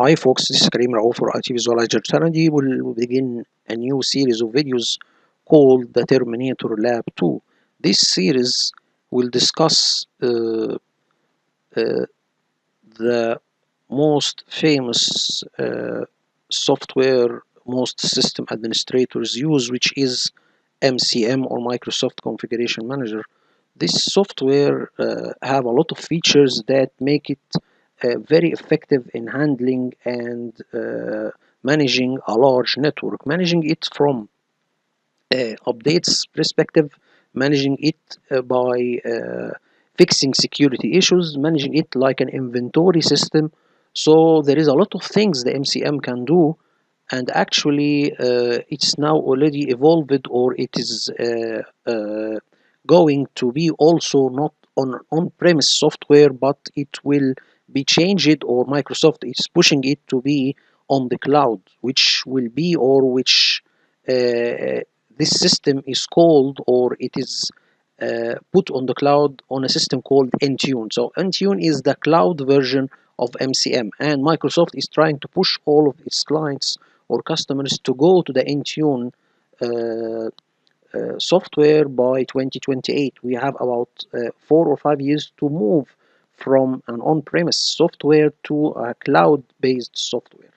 Hi folks, this is Kareem Raouf for IT Visualizer Strategy. We'll begin a new series of videos called the Terminator Lab 2. This series will discuss the most famous software most system administrators use, which is MCM or Microsoft Configuration Manager. This software have a lot of features that make it very effective in handling and managing a large network, managing it from updates perspective, managing it by fixing security issues, managing it like an inventory system. So there is a lot of things the MCM can do, and actually it's now already evolved, or it is going to be also not on-premise software, but it will be changed, or Microsoft is pushing it to be on the cloud, which will be, or which this system is called, or it is put on the cloud on a system called Intune. So Intune is the cloud version of MCM, and Microsoft is trying to push all of its clients or customers to go to the Intune software by 2028. We have about 4 or 5 years to move from an on-premise software to a cloud-based software.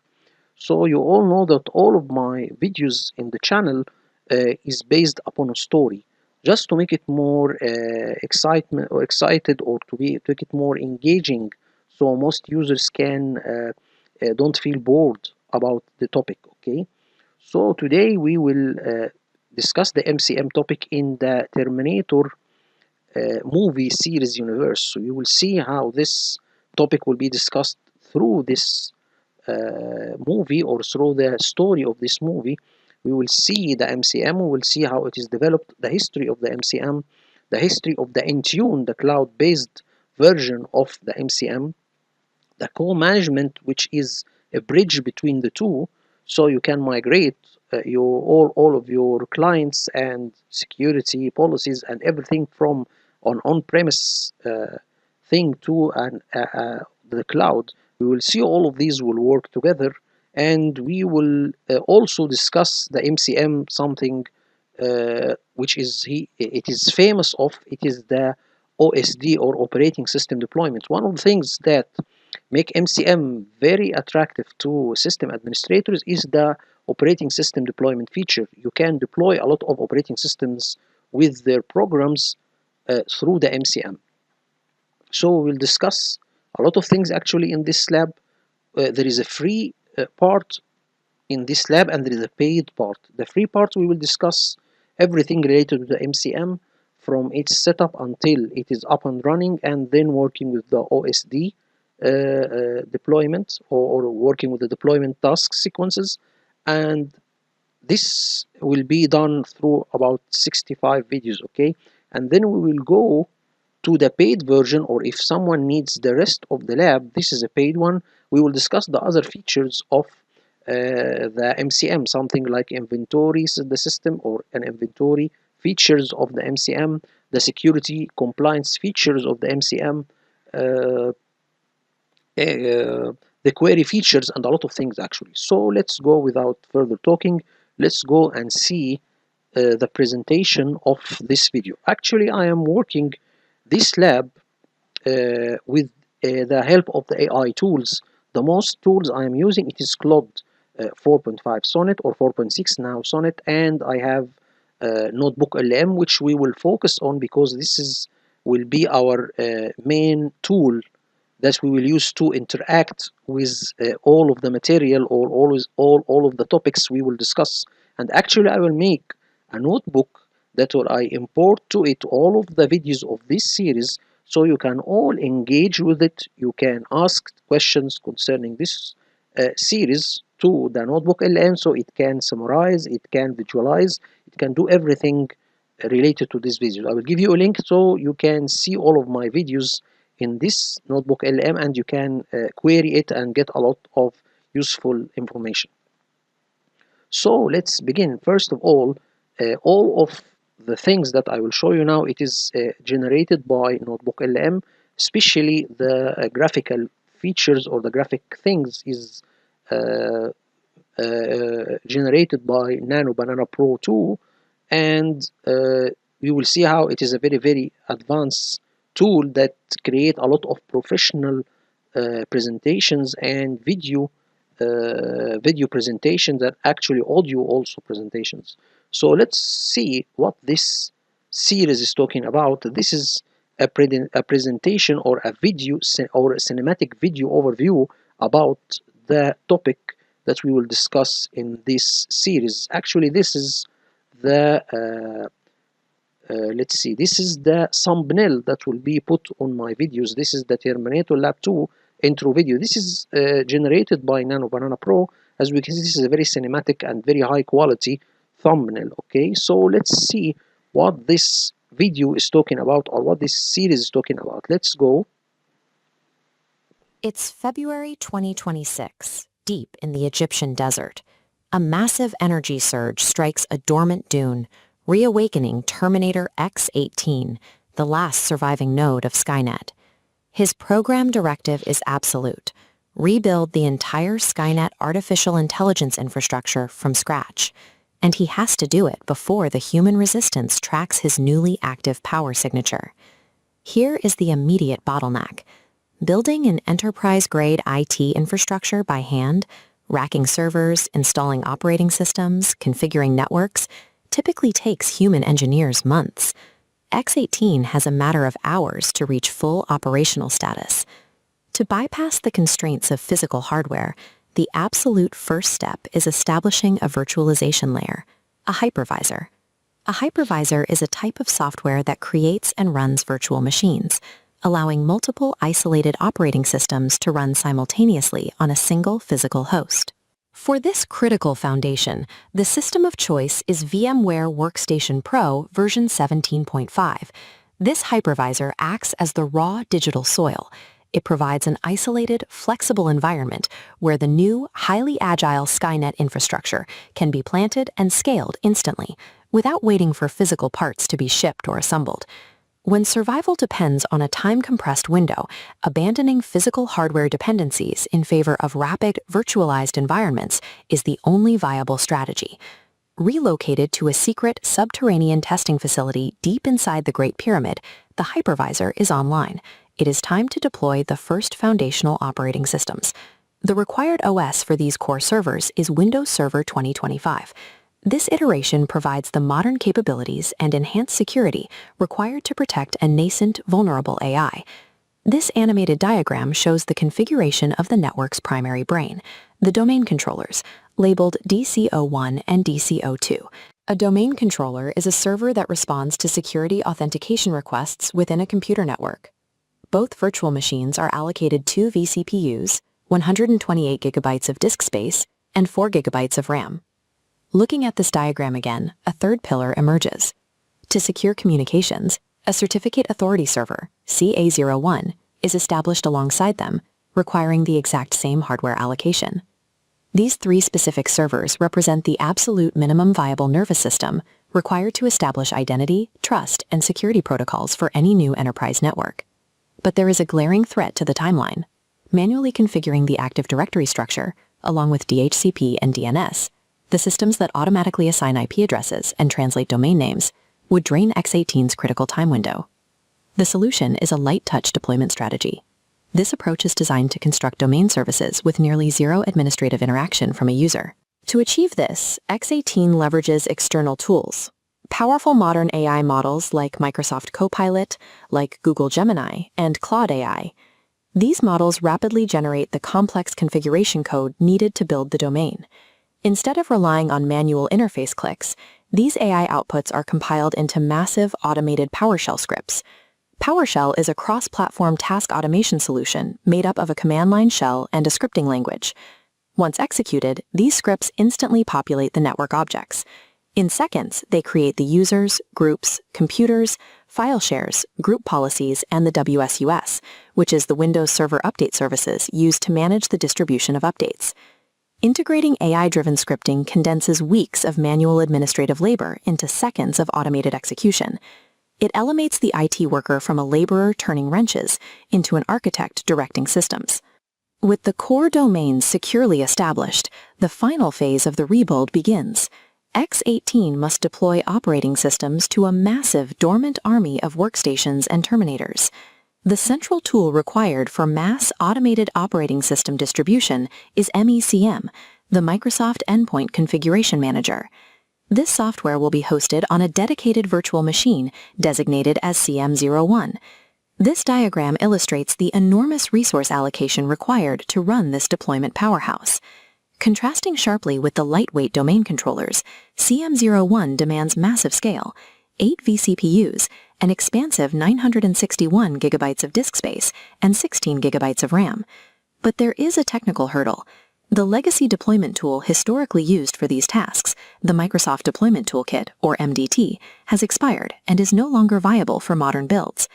So you all know that all of my videos in the channel is based upon a story, just to make it more excited, or to make it more engaging, so most users can don't feel bored about the topic. Okay, so today we will discuss the MCM topic in the Terminator movie series universe. So you will see how this topic will be discussed through this movie, or through the story of this movie. We will see the MCM, we will see how it is developed, the history of the MCM, the history of the Intune, the cloud-based version of the MCM, the co-management, which is a bridge between the two, so you can migrate all of your clients and security policies and everything from an on-premise thing to the cloud. We will see all of these will work together, and we will also discuss the MCM, something which is it is famous of. It is the OSD, or operating system deployment. One of the things that make MCM very attractive to system administrators is the operating system deployment feature. You can deploy a lot of operating systems with their programs through the MCM. So we'll discuss a lot of things actually in this lab. There is a free part in this lab, and there is a paid part. The free part, we will discuss everything related to the MCM, from its setup until it is up and running, and then working with the OSD deployment, or working with the deployment task sequences. And this will be done through about 65 videos. Okay, and then we will go to the paid version, or if someone needs the rest of the lab, this is a paid one. We will discuss the other features of the MCM, something like inventories in the system, or an inventory features of the MCM, the security compliance features of the MCM, the query features, and a lot of things actually. So let's go, without further talking, let's go and see the presentation of this video. Actually, I am working this lab with the help of the AI tools. The most tools I am using, it is Claude 4.5 Sonnet, or 4.6 now Sonnet, and I have NoteBookLM, which we will focus on, because this is will be our main tool that we will use to interact with all of the material, or all of the topics we will discuss. And actually, I will make a notebook that will I import to it all of the videos of this series, so you can all engage with it. You can ask questions concerning this series to the NoteBookLM, so it can summarize, it can visualize, it can do everything related to this video. I will give you a link so you can see all of my videos in this NoteBookLM, and you can query it and get a lot of useful information. So let's begin. First of all of the things that I will show you now, it is generated by NoteBookLM, especially the graphical features, or the graphic things, is generated by Nano Banana Pro 2, and you will see how it is a very, very advanced tool that create a lot of professional presentations and video presentations, and actually audio also presentations. So let's see what this series is talking about. This is a presentation or a video or a cinematic video overview about the topic that we will discuss in this series. Actually, this is the let's see, this is the thumbnail that will be put on my videos. This is the Terminator Lab 2 intro video. This is generated by Nano Banana Pro. As we can see, this is a very cinematic and very high quality thumbnail. Okay, so let's see what this video is talking about, or what this series is talking about. Let's go. It's February 2026, deep in the Egyptian desert. A massive energy surge strikes a dormant dune, reawakening Terminator X-18, the last surviving node of Skynet. His program directive is absolute: rebuild the entire Skynet artificial intelligence infrastructure from scratch. And he has to do it before the human resistance tracks his newly active power signature. Here is the immediate bottleneck. Building an enterprise-grade IT infrastructure by hand, racking servers, installing operating systems, configuring networks, typically takes human engineers months. X-18 has a matter of hours to reach full operational status. To bypass the constraints of physical hardware, the absolute first step is establishing a virtualization layer, a hypervisor. A hypervisor is a type of software that creates and runs virtual machines, allowing multiple isolated operating systems to run simultaneously on a single physical host. For this critical foundation, the system of choice is VMware Workstation Pro version 17.5. This hypervisor acts as the raw digital soil. It provides an isolated, flexible environment where the new, highly agile Skynet infrastructure can be planted and scaled instantly, without waiting for physical parts to be shipped or assembled. When survival depends on a time-compressed window, abandoning physical hardware dependencies in favor of rapid, virtualized environments is the only viable strategy. Relocated to a secret subterranean testing facility deep inside the Great Pyramid, the hypervisor is online. It is time to deploy the first foundational operating systems. The required OS for these core servers is Windows Server 2025. This iteration provides the modern capabilities and enhanced security required to protect a nascent, vulnerable AI. This animated diagram shows the configuration of the network's primary brain, the domain controllers, labeled DC01 and DC02. A domain controller is a server that responds to security authentication requests within a computer network. Both virtual machines are allocated 2 vCPUs, 128 gigabytes of disk space, and 4 gigabytes of RAM. Looking at this diagram again, a third pillar emerges. To secure communications, a Certificate Authority Server, CA01, is established alongside them, requiring the exact same hardware allocation. These 3 specific servers represent the absolute minimum viable nervous system required to establish identity, trust, and security protocols for any new enterprise network. But there is a glaring threat to the timeline. Manually configuring the Active Directory structure, along with DHCP and DNS, the systems that automatically assign IP addresses and translate domain names, would drain X-18's critical time window. The solution is a light-touch deployment strategy. This approach is designed to construct domain services with nearly zero administrative interaction from a user. To achieve this, X-18 leverages external tools. Powerful modern AI models like Microsoft Copilot, like Google Gemini, and Claude AI. These models rapidly generate the complex configuration code needed to build the domain. Instead of relying on manual interface clicks, these AI outputs are compiled into massive automated PowerShell scripts. PowerShell is a cross-platform task automation solution made up of a command line shell and a scripting language. Once executed, these scripts instantly populate the network objects. In seconds, they create the users, groups, computers, file shares, group policies, and the WSUS, which is the Windows Server Update services used to manage the distribution of updates. Integrating AI-driven scripting condenses weeks of manual administrative labor into seconds of automated execution. It elevates the IT worker from a laborer turning wrenches into an architect directing systems. With the core domains securely established, the final phase of the rebuild begins. X18 must deploy operating systems to a massive dormant army of workstations and terminators. The central tool required for mass automated operating system distribution is MECM, the Microsoft Endpoint Configuration Manager. This software will be hosted on a dedicated virtual machine designated as CM01. This diagram illustrates the enormous resource allocation required to run this deployment powerhouse. Contrasting sharply with the lightweight domain controllers, CM01 demands massive scale, 8 vCPUs, an expansive 961 gigabytes of disk space, and 16 gigabytes of RAM. But there is a technical hurdle. The legacy deployment tool historically used for these tasks, the Microsoft Deployment Toolkit, or MDT, has expired and is no longer viable for modern builds.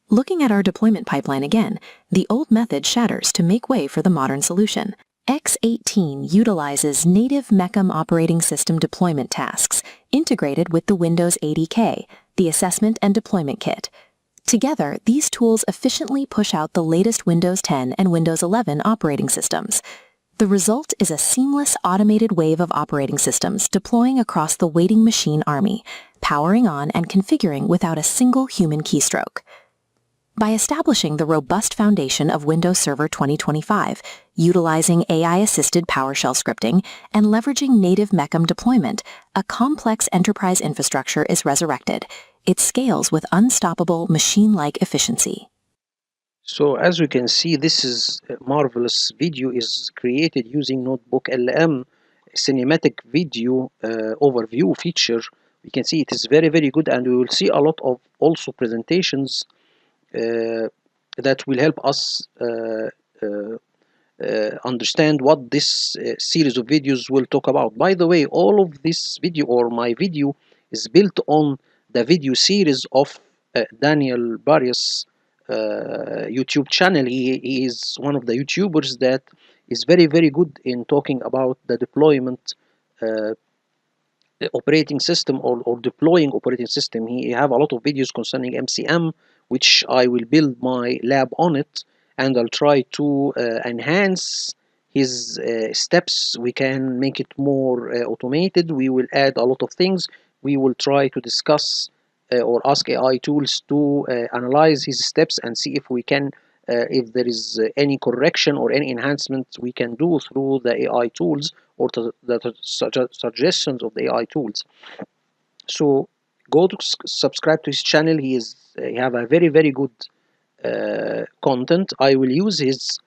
Looking at our deployment pipeline again, the old method shatters to make way for the modern solution. X18 utilizes native Mecum operating system deployment tasks integrated with the Windows 80K, the Assessment and Deployment Kit. Together, these tools efficiently push out the latest Windows 10 and Windows 11 operating systems. The result is a seamless automated wave of operating systems deploying across the waiting machine army, powering on and configuring without a single human keystroke. By establishing the robust foundation of Windows Server 2025, utilizing AI-assisted PowerShell scripting, and leveraging native Mecum deployment, a complex enterprise infrastructure is resurrected. It scales with unstoppable machine-like efficiency. So as we can see, this is a marvelous video is created using NoteBookLM cinematic video overview feature. We can see it is very, very good, and we will see a lot of also presentations that will help us understand what this series of videos will talk about. By the way, all of this video or my video is built on the video series of Daniel Barras YouTube channel. He is one of the YouTubers that is very, very good in talking about the deployment operating system or deploying operating system. He have a lot of videos concerning MCM, which I will build my lab on it, and I'll try to enhance his steps. We can make it more automated. We will add a lot of things. We will try to discuss or ask AI tools to analyze his steps and see if we can if there is any correction or any enhancement we can do through the AI tools or the suggestions of the AI tools. So go to subscribe to his channel. He have a very, very good content. I will use his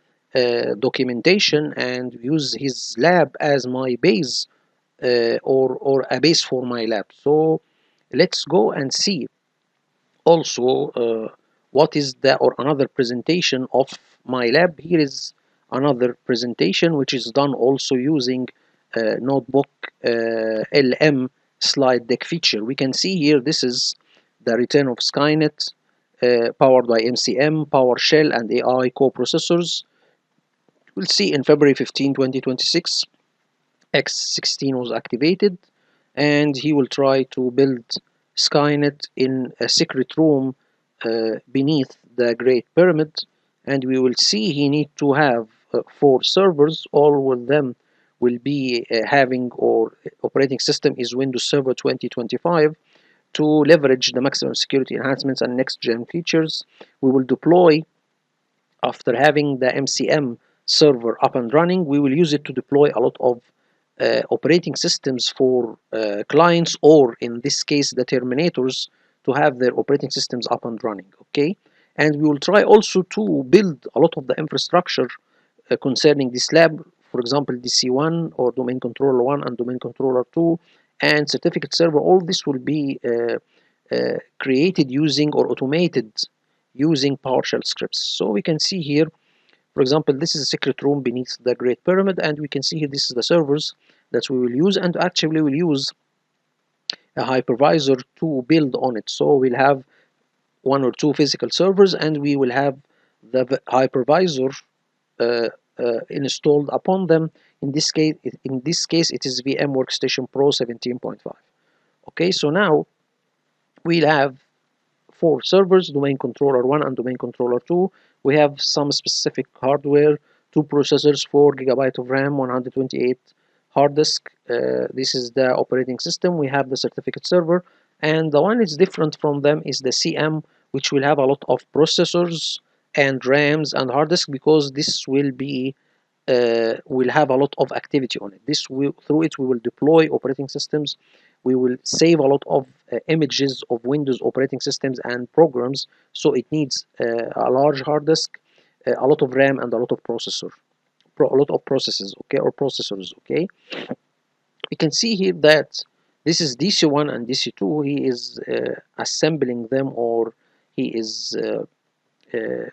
documentation and use his lab as my base or a base for my lab. So let's go and see also what is the or another presentation of my lab. Here is another presentation which is done also using notebook LM slide deck feature. We can see here this is the return of Skynet powered by MCM, PowerShell, and AI coprocessors. We'll see in February 15, 2026, X16 was activated, and he will try to build Skynet in a secret room beneath the Great Pyramid, and we will see he need to have 4 servers. All of them will be having or operating system is Windows Server 2025 to leverage the maximum security enhancements and next-gen features. We will deploy after having the MCM server up and running. We will use it to deploy a lot of operating systems for clients, or in this case the terminators, to have their operating systems up and running. Okay, and we will try also to build a lot of the infrastructure concerning this lab, for example DC1 or domain controller 1 and domain controller 2 and certificate server. All this will be created using or automated using PowerShell scripts. So we can see here, for example, this is a secret room beneath the Great Pyramid, and we can see here this is the servers that we will use, and actually we'll use a hypervisor to build on it. So we'll have 1 or 2 physical servers, and we will have the hypervisor installed upon them. In this case, it is VM Workstation Pro 17.5. Okay, so now we'll have 4 servers, domain controller 1 and domain controller 2. We have some specific hardware 2 processors, 4 gigabyte of RAM, 128 hard disk. This is the operating system. We have the certificate server, and the one is different from them is the CM, which will have a lot of processors and RAMs and hard disk, because this will have a lot of activity on it. Through it we will deploy operating systems. We will save a lot of images of Windows operating systems and programs. So it needs a large hard disk, a lot of RAM, and a lot of a lot of processes, okay, or processors, okay. We can see here that this is DC1 and DC2. He is assembling them, or he is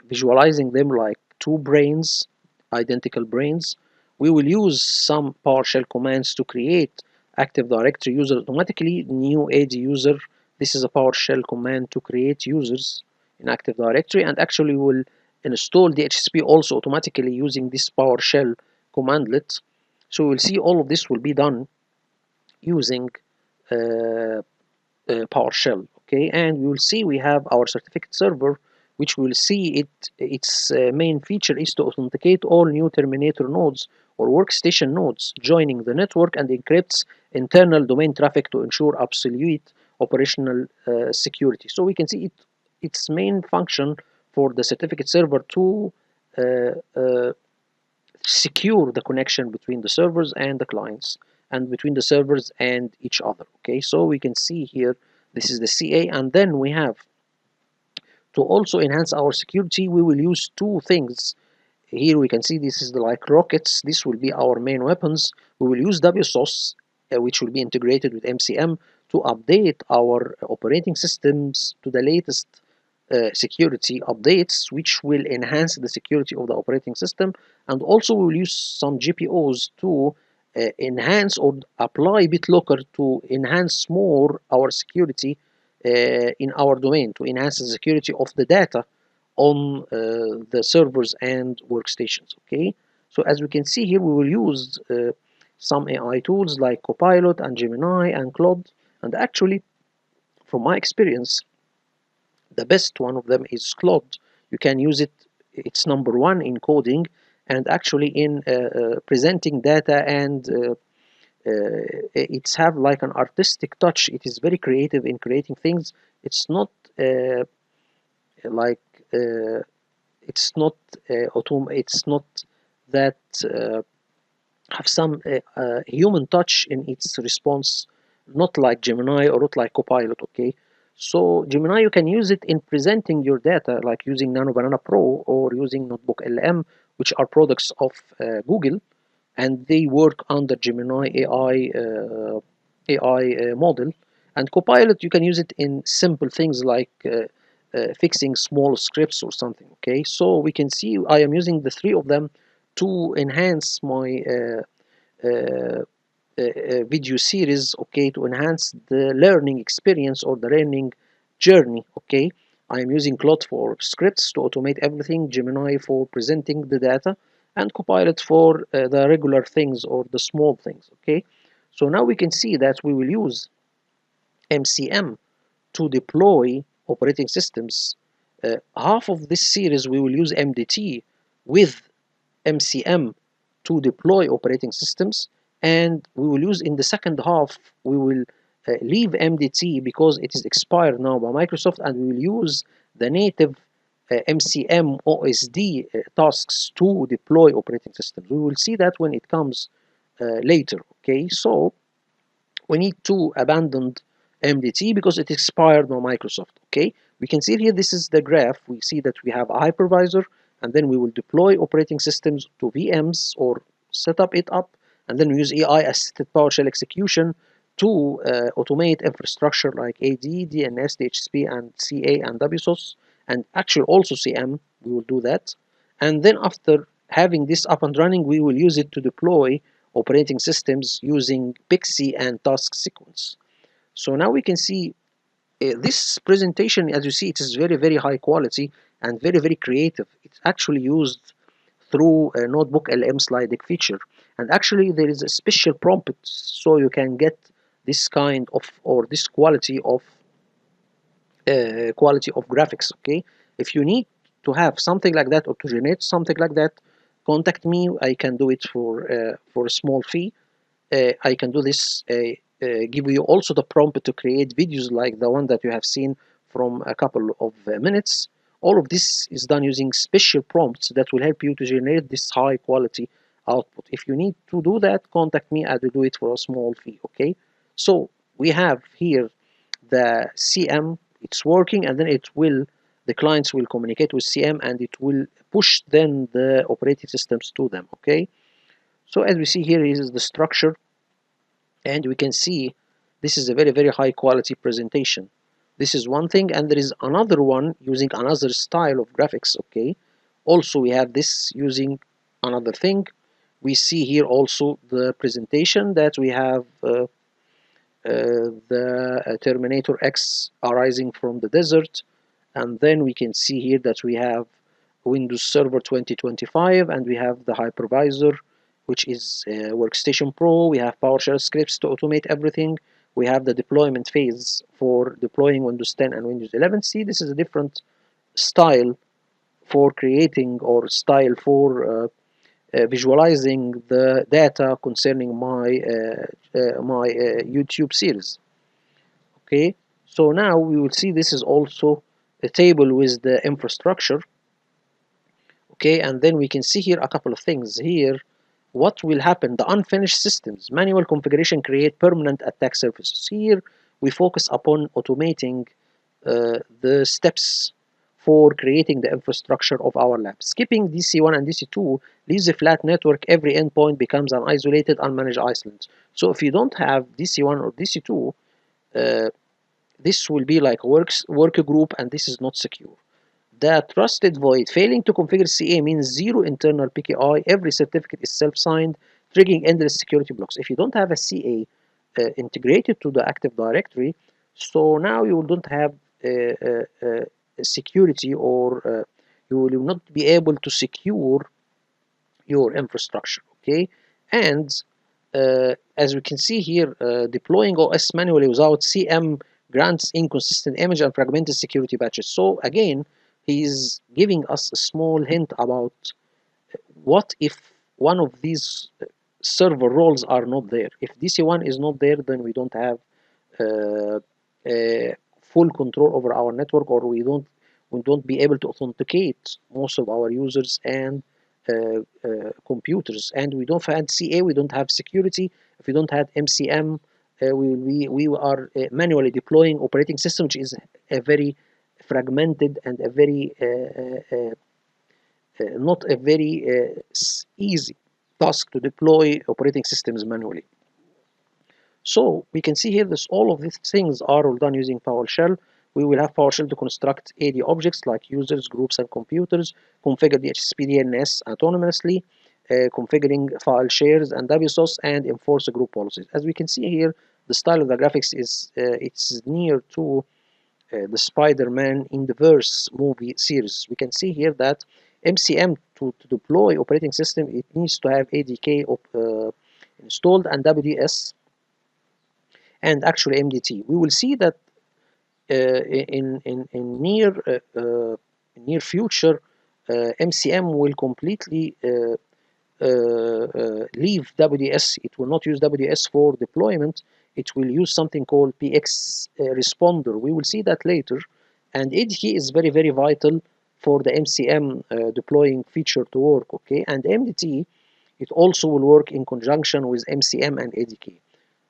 visualizing them like two brains, identical brains. We will use some PowerShell commands to create Active Directory user automatically. New AD user. This is a PowerShell command to create users in Active Directory, and actually will install the DHCP also automatically using this PowerShell commandlet. So we'll see all of this will be done using uh, PowerShell. Okay, and we will see we have our certificate server, which will see its main feature is to authenticate all new terminator nodes or workstation nodes joining the network, and encrypts internal domain traffic to ensure absolute operational security. So we can see its main function for the certificate server to uh, uh, secure the connection between the servers and the clients, and between the servers and each other. Okay, so we can see here this is the CA, and then we have to also enhance our security. We will use two things. Here we can see this is like rockets. This will be our main weapons. We will use WSOS, which will be integrated with MCM, to update our operating systems to the latest security updates, which will enhance the security of the operating system. And also we will use some GPOs to enhance or apply BitLocker to enhance more our security in our domain, to enhance the security of the data on the servers and workstations. Okay, so as we can see here, we will use some AI tools like Copilot and Gemini and Claude. And actually, from my experience, the best one of them is Claude. You can use it. It's number one in coding, and actually in presenting data, and it's have like an artistic touch. It is very creative in creating things. It's not like it's not it's not that have some human touch in its response, not like Gemini or not like Copilot. Okay, so Gemini, you can use it in presenting your data, like using Nano Banana Pro or using NoteBookLM, which are products of Google, and they work under Gemini AI model. And Copilot, you can use it in simple things like fixing small scripts or something. Okay, so we can see I am using the three of them to enhance my video series. Okay, to enhance the learning experience or the learning journey. Okay, I am using Claude for scripts to automate everything, Gemini for presenting the data, and Copilot for the regular things or the small things. Okay, so now we can see that we will use MCM to deploy operating systems. Half of this series we will use MDT with MCM to deploy operating systems, and we will use in the second half, we will leave MDT because it is expired now by Microsoft, and we will use the native MCM OSD tasks to deploy operating systems. We will see that when it comes later. Okay, so we need to abandon MDT because it expired on Microsoft. Okay, we can see here, this is the graph. We see that we have a hypervisor, and then we will deploy operating systems to VMs or set it up, and then we use AI assisted PowerShell execution to automate infrastructure like AD, DNS, DHCP, and CA and WSOS, and actually also CM. We will do that, and then after having this up and running, we will use it to deploy operating systems using Pixie and task sequence. So now we can see this presentation. As you see, it is very, very high quality and very, very creative. It's actually used through a NoteBookLM slide deck feature. And actually there is a special prompt so you can get this kind of, or this quality of graphics. Okay, if you need to have something like that or to generate something like that, contact me. I can do it for a small fee. I can do this, give you also the prompt to create videos like the one that you have seen from a couple of minutes. All of this is done using special prompts that will help you to generate this high quality output. If you need to do that, contact me. I will do it for a small fee, okay? So we have here the CM, it's working, and then the clients will communicate with CM, and it will push then the operating systems to them, okay? So as we see here is the structure, and we can see this is a very high quality presentation. This is one thing, and there is another one using another style of graphics, okay? Also we have this using another thing. We see here also the presentation that we have the Terminator X arising from the desert, and then we can see here that we have Windows Server 2025, and we have the hypervisor, which is Workstation Pro. We have PowerShell scripts to automate everything. We have the deployment phase for deploying Windows 10 and Windows 11. See, this is a different style for creating, or style for visualizing the data concerning my YouTube series. Okay, so now we will see this is also a table with the infrastructure. Okay, and then we can see here a couple of things here. What will happen? The unfinished systems, manual configuration, create permanent attack surfaces. Here we focus upon automating the steps for creating the infrastructure of our lab. Skipping DC1 and DC2 leaves a flat network. Every endpoint becomes an isolated, unmanaged island. So if you don't have DC1 or DC2, this will be like a work group, and this is not secure. The trusted void. Failing to configure CA means zero internal PKI. Every certificate is self-signed, triggering endless security blocks. If you don't have a CA integrated to the Active Directory, so now you don't have security, or you will not be able to secure your infrastructure, okay? And as we can see here, deploying OS manually without CM grants inconsistent image and fragmented security patches. So again, he's giving us a small hint about what if one of these server roles are not there. If DC1 is not there, then we don't have uh, full control over our network, or we don't be able to authenticate most of our users and computers. And we don't have CA, we don't have security. If we don't have MCM, we are manually deploying operating system, which is a very fragmented and a very not a very easy task to deploy operating systems manually. So we can see here this all of these things are all done using PowerShell. We will have PowerShell to construct AD objects like users, groups, and computers, configure the HSP DNS autonomously, configuring file shares and WSOS, and enforce group policies. As we can see here, the style of the graphics is it's near to the Spider-Man in the Verse movie series. We can see here that MCM to deploy operating system, it needs to have ADK installed, and WDS, and actually MDT. We will see that in near future, MCM will completely leave WDS. It will not use WDS for deployment. It will use something called PX responder. We will see that later. And ADK is very vital for the MCM deploying feature to work. Okay, and MDT, it also will work in conjunction with MCM and ADK.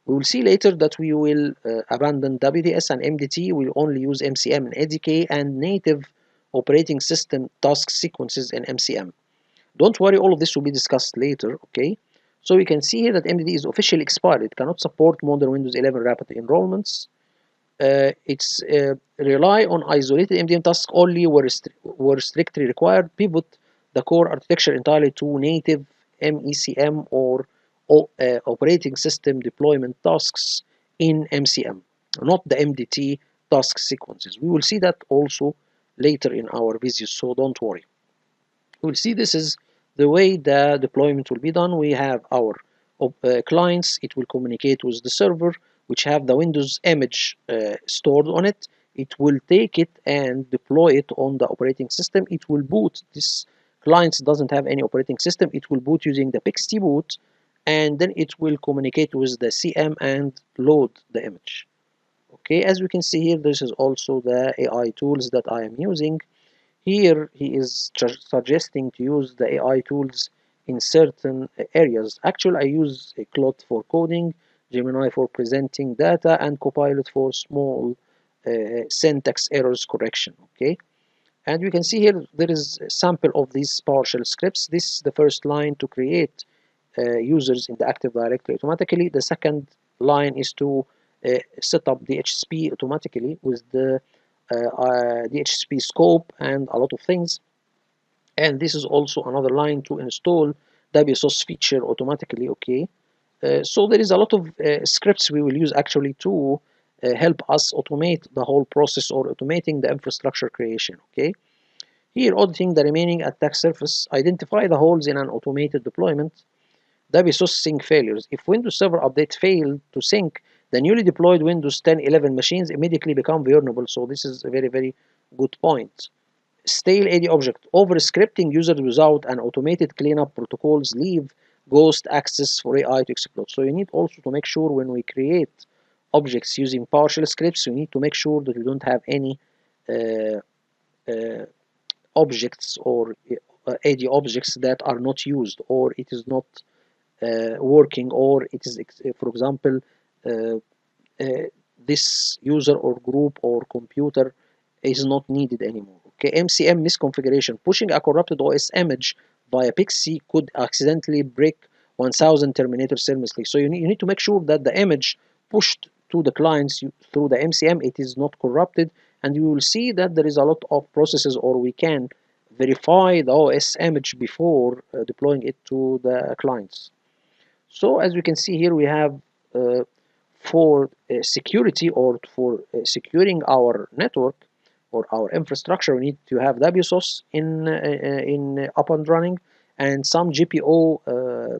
We will see later that we will abandon WDS and MDT. We'll only use MCM and ADK and native operating system task sequences in MCM. Don't worry, all of this will be discussed later, okay? So we can see here that MDT is officially expired. It cannot support modern Windows 11 rapid enrollments. It's rely on isolated MDM tasks only where strictly required. Pivot the core architecture entirely to native MECM or operating system deployment tasks in MCM, not the MDT task sequences. We will see that also later in our videos, so don't worry. We'll see this is the way the deployment will be done. We have our clients. It will communicate with the server, which have the Windows image stored on it. It will take it and deploy it on the operating system. It will boot this clients doesn't have any operating system, it will boot using the PXT boot, and then it will communicate with the CM and load the image. Okay, as we can see here, this is also the AI tools that I am using. Here he is suggesting to use the AI tools in certain areas. Actually, I use Claude for coding, Gemini for presenting data, and Copilot for small syntax errors correction. Okay, and you can see here there is a sample of these PowerShell scripts. This is the first line to create users in the Active Directory automatically. The second line is to set up DHCP automatically with the DHCP scope and a lot of things. And this is also another line to install WSOS feature automatically. Okay, so there is a lot of scripts we will use actually to help us automate the whole process or automating the infrastructure creation. Okay, here auditing the remaining attack surface, identify the holes in an automated deployment. WSOS sync failures. If Windows Server update failed to sync, the newly deployed Windows 10, 11 machines immediately become vulnerable. So this is a very, very good point. Stale AD object. Over-scripting users without an automated cleanup protocols leave ghost access for AI to exploit. So you need also to make sure when we create objects using PowerShell scripts, you need to make sure that you don't have any uh, uh, objects or AD objects that are not used, or it is not working, or it is, for example, uh, this user or group or computer is not needed anymore. Okay, MCM misconfiguration. Pushing a corrupted OS image via PXE could accidentally break 1000 terminator seamlessly. So you need to make sure that the image pushed to the clients through the MCM, it is not corrupted, and you will see that there is a lot of processes, or we can verify the OS image before deploying it to the clients. So as we can see here, we have for security, or for securing our network or our infrastructure, we need to have WSOS in up and running, and some GPO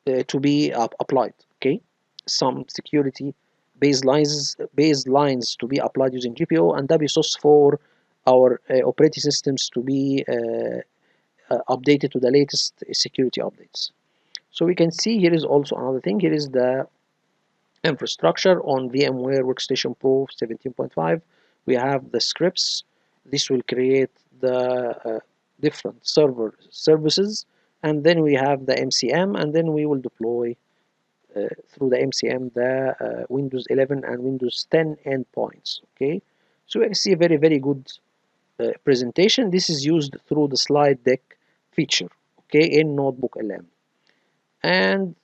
to be applied. Okay, some security baselines to be applied using GPO, and WSOS for our operating systems to be updated to the latest security updates. So we can see here is also another thing. Here is the infrastructure on VMware Workstation Pro 17.5. We have the scripts. This will create the different services, and then we have the MCM, and then we will deploy through the MCM the Windows 11 and Windows 10 endpoints. Okay, so you can see a very, very good presentation. This is used through the slide deck feature, okay, in NoteBookLM. And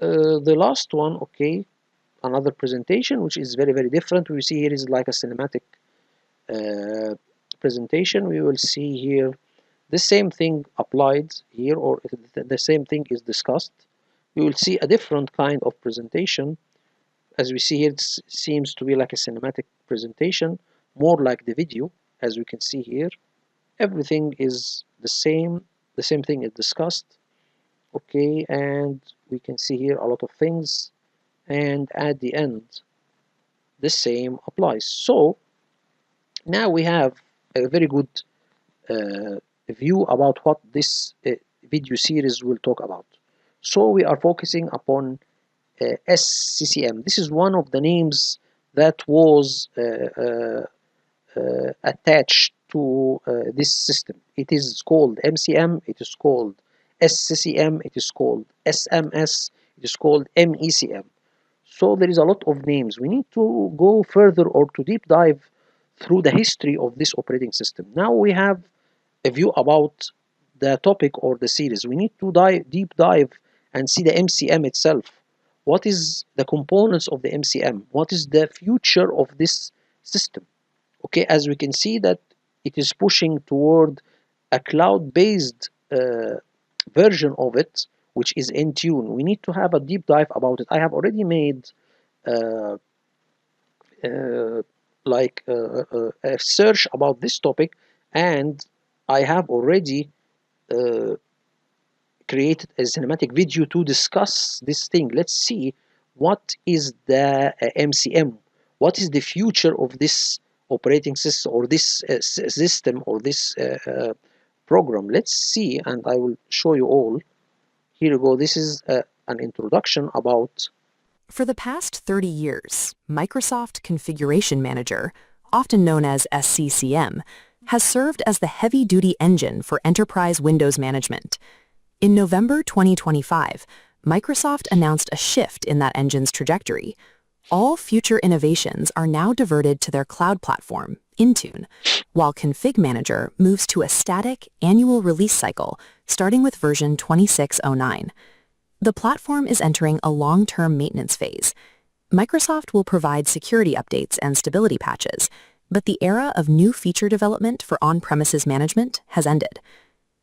the last one, okay, another presentation which is very, very different. We see here is like a cinematic presentation. We will see here the same thing applied here, or the same thing is discussed. We will see a different kind of presentation. As we see here, it seems to be like a cinematic presentation, more like the video. As we can see here, everything is the same thing is discussed. Okay, and we can see here a lot of things, and at the end the same applies. So now we have a very good view about what this video series will talk about. So we are focusing upon SCCM. This is one of the names that was attached to this system. It is called MCM, it is called SCCM, it is called SMS, it is called MECM. So there is a lot of names. We need to go further, or to deep dive through the history of this operating system. Now we have a view about the topic or the series. We need to deep dive and see the MCM itself. What is the components of the MCM? What is the future of this system? Okay, as we can see that it is pushing toward a cloud-based version of it, which is Intune. We need to have a deep dive about it. I have already made uh, uh, a search about this topic, and I have already uh, created a cinematic video to discuss this thing. Let's see what is the MCM, what is the future of this operating system, or this system, or this program. Let's see, and I will show you all. Here you go. This is an introduction about. For the past 30 years, Microsoft Configuration Manager, often known as SCCM, has served as the heavy-duty engine for enterprise Windows management. In November 2025, Microsoft announced a shift in that engine's trajectory. All future innovations are now diverted to their cloud platform, Intune, while Config Manager moves to a static annual release cycle starting with version 2609. The platform is entering a long-term maintenance phase. Microsoft will provide security updates and stability patches, but the era of new feature development for on-premises management has ended.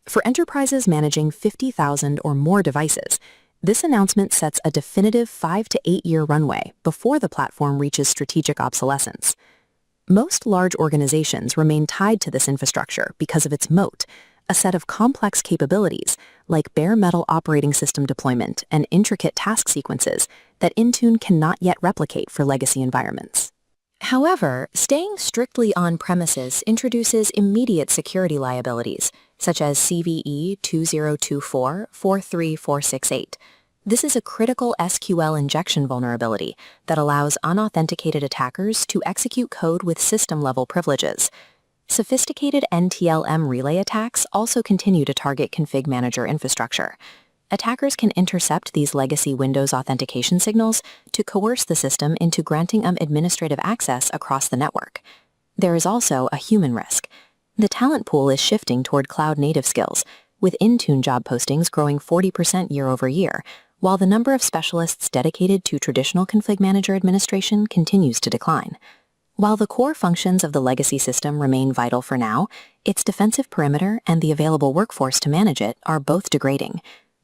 For enterprises managing 50,000 or more devices, this announcement sets a definitive 5 to 8 year runway before the platform reaches strategic obsolescence. Most large organizations remain tied to this infrastructure because of its moat, a set of complex capabilities like bare metal operating system deployment and intricate task sequences that Intune cannot yet replicate for legacy environments. However, staying strictly on-premises introduces immediate security liabilities, such as CVE 2024-43468. This is a critical SQL injection vulnerability that allows unauthenticated attackers to execute code with system-level privileges. Sophisticated NTLM relay attacks also continue to target Config Manager infrastructure. Attackers can intercept these legacy Windows authentication signals to coerce the system into granting them administrative access across the network. There is also a human risk. The talent pool is shifting toward cloud-native skills, with Intune job postings growing 40% year over year, while the number of specialists dedicated to traditional Config Manager administration continues to decline. While the core functions of the legacy system remain vital for now, its defensive perimeter and the available workforce to manage it are both degrading.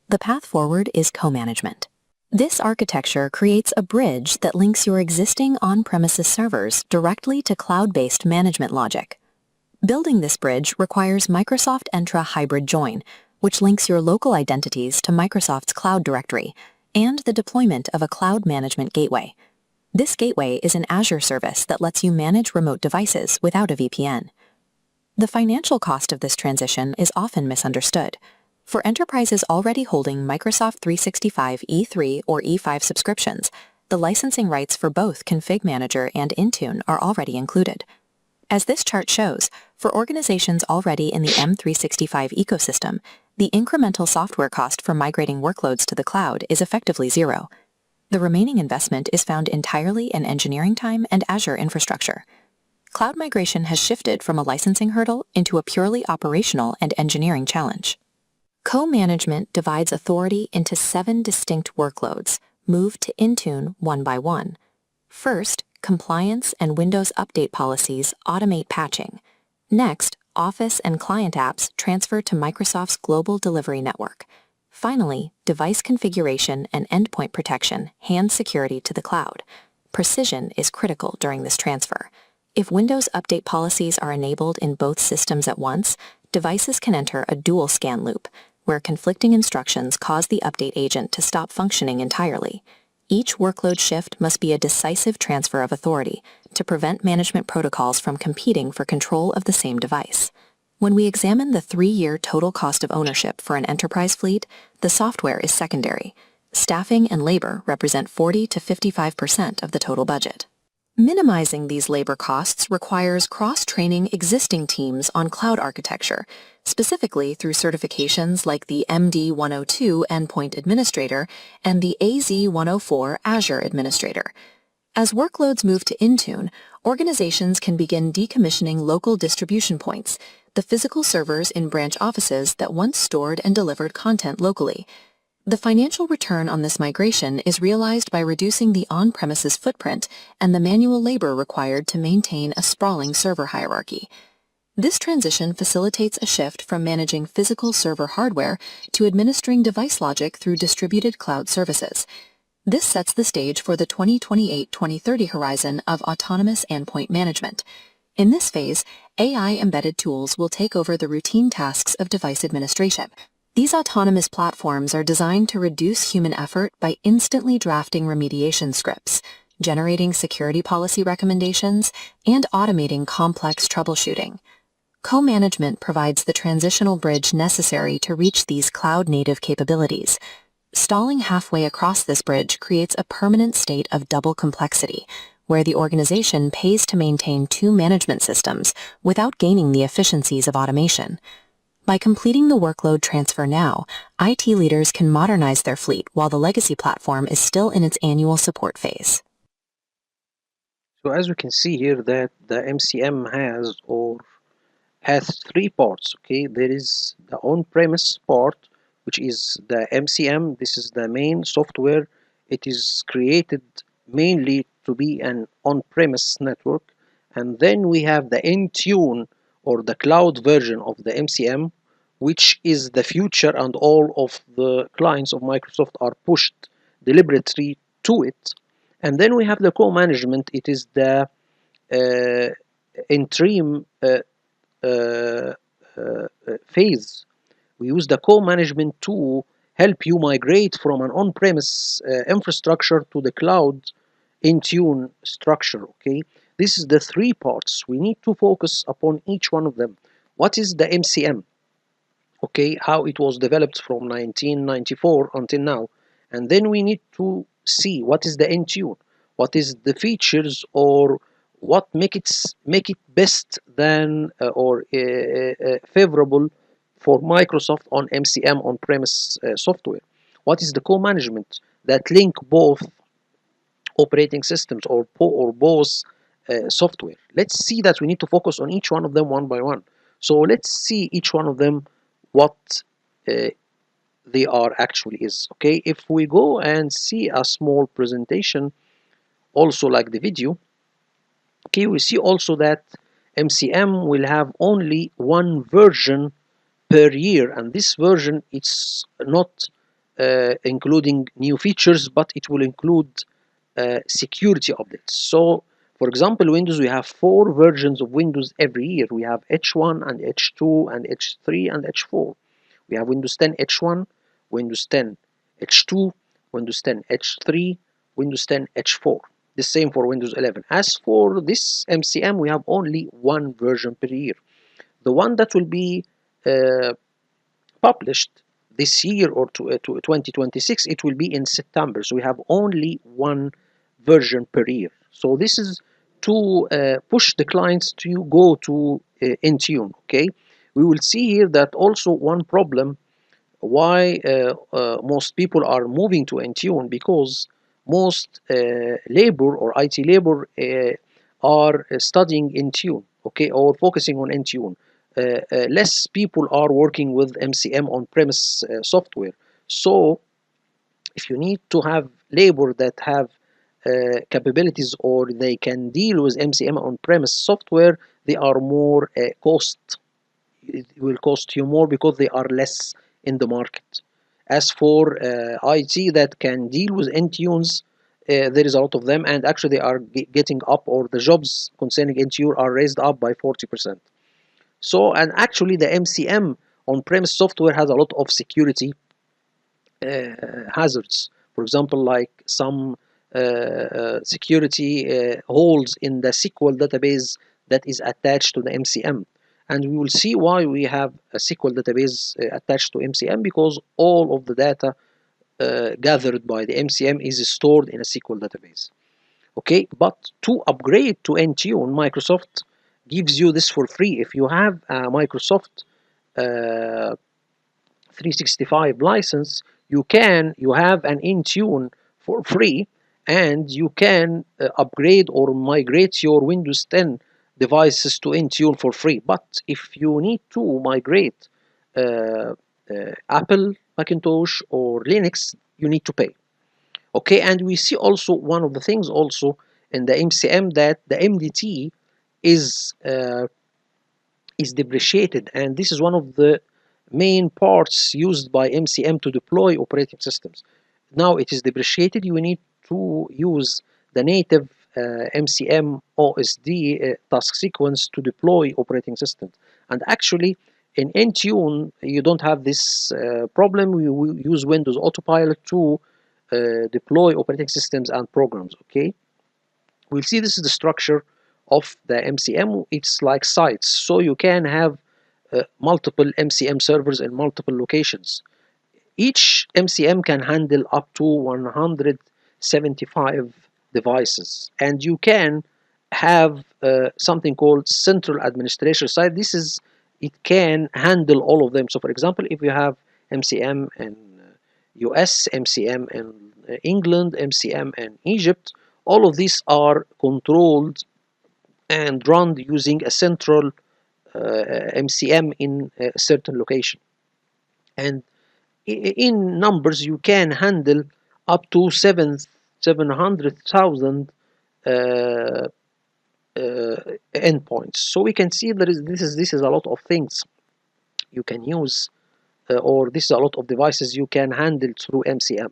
The path forward is co-management. This architecture creates a bridge that links your existing on-premises servers directly to cloud-based management logic. Building this bridge requires Microsoft Entra Hybrid Join, which links your local identities to Microsoft's cloud directory, and the deployment of a cloud management gateway. This gateway is an Azure service that lets you manage remote devices without a VPN. The financial cost of this transition is often misunderstood. For enterprises already holding Microsoft 365 E3 or E5 subscriptions, the licensing rights for both Config Manager and Intune are already included. As this chart shows, for organizations already in the M365 ecosystem, the incremental software cost for migrating workloads to the cloud is effectively zero. The remaining investment is found entirely in engineering time and Azure infrastructure. Cloud migration has shifted from a licensing hurdle into a purely operational and engineering challenge. Co-management divides authority into 7 distinct workloads, moved to Intune one by one. First, compliance and Windows update policies automate patching. Next, Office and client apps transfer to Microsoft's global delivery network. Finally, device configuration and endpoint protection hand security to the cloud. Precision is critical during this transfer. If Windows update policies are enabled in both systems at once, devices can enter a dual scan loop, where conflicting instructions cause the update agent to stop functioning entirely. Each workload shift must be a decisive transfer of authority to prevent management protocols from competing for control of the same device. When we examine the 3-year total cost of ownership for an enterprise fleet, the software is secondary. Staffing and labor represent 40 to 55% of the total budget. Minimizing these labor costs requires cross-training existing teams on cloud architecture, specifically through certifications like the MD-102 Endpoint Administrator and the AZ-104 Azure Administrator. As workloads move to Intune, organizations can begin decommissioning local distribution points, the physical servers in branch offices that once stored and delivered content locally. The financial return on this migration is realized by reducing the on-premises footprint and the manual labor required to maintain a sprawling server hierarchy. This transition facilitates a shift from managing physical server hardware to administering device logic through distributed cloud services. This sets the stage for the 2028-2030 horizon of autonomous endpoint management. In this phase, AI-embedded tools will take over the routine tasks of device administration. These autonomous platforms are designed to reduce human effort by instantly drafting remediation scripts, generating security policy recommendations, and automating complex troubleshooting. Co-management provides the transitional bridge necessary to reach these cloud-native capabilities. Stalling halfway across this bridge creates a permanent state of double complexity, where the organization pays to maintain two management systems without gaining the efficiencies of automation. By completing the workload transfer now, IT leaders can modernize their fleet while the legacy platform is still in its annual support phase. So as we can see here that the MCM has three parts. Okay, there is the on-premise part, which is the MCM. This is the main software. It is created mainly to be an on-premise network. And then we have the Intune or the cloud version of the MCM, which is the future, and all of the clients of Microsoft are pushed deliberately to it. And then we have the co-management. It is the interim uh, phase. We use the co-management to help you migrate from an on-premise infrastructure to the cloud Intune structure. Okay, this is the three parts. We need to focus upon each one of them. What is the MCM? Okay, how it was developed from 1994 until now, and then we need to see what is the Intune, what is the features, or what make it best than favorable for Microsoft on MCM on-premise software. What is the co-management that link both operating systems or both software? Let's see that we need to focus on each one of them one by one. So let's see each one of them, what uh, they are actually is. Okay, if we go and see a small presentation also like the video, okay, we see also that MCM will have only one version per year, and this version it's not including new features, but it will include security updates. So for example, Windows, we have four versions of Windows every year. We have H1 and H2 and H3 and H4. We have Windows 10 H1, Windows 10 H2, Windows 10 H3, Windows 10 H4. The same for Windows 11. As for this MCM, we have only one version per year. The one that will be uh, published this year or to 2026, it will be in September. So we have only one version per year. So this is to push the clients to go to Intune. Okay, we will see here that also one problem why most people are moving to Intune, because most labor or IT labor are studying Intune, okay, or focusing on Intune. Less people are working with MCM on-premise software. So if you need to have labor that have capabilities or they can deal with MCM on-premise software, they are more cost. It will cost you more because they are less in the market. As for IT that can deal with Intunes, there is a lot of them, and actually they are getting up, or the jobs concerning Intune are raised up by 40%. So, and actually the MCM on-premise software has a lot of security hazards. For example, like some security holes in the SQL database that is attached to the MCM. And we will see why we have a SQL database attached to MCM, because all of the data gathered by the MCM is stored in a SQL database. Okay, but to upgrade to Intune, Microsoft gives you this for free. If you have a Microsoft 365 license, you have an Intune for free, and you can upgrade or migrate your Windows 10 devices to Intune for free. But if you need to migrate uh, Apple Macintosh or Linux, you need to pay. Okay, and we see also one of the things also in the MCM, that the MDT is uh, is depreciated, and this is one of the main parts used by MCM to deploy operating systems. Now it is depreciated. You need to use the native MCM OSD task sequence to deploy operating systems. And actually, in Intune, you don't have this problem. We use Windows Autopilot to deploy operating systems and programs. Okay, we'll see this is the structure of the MCM, it's like sites. So you can have multiple MCM servers in multiple locations. Each MCM can handle up to 175 devices, and you can have something called central administration site. It can handle all of them. So, for example, if you have MCM in US, MCM in England, MCM in Egypt, all of these are controlled and run using a central MCM in a certain location. And in numbers, you can handle up to 700,000 uh, endpoints. So we can see this is a lot of things you can use, or this is a lot of devices you can handle through MCM.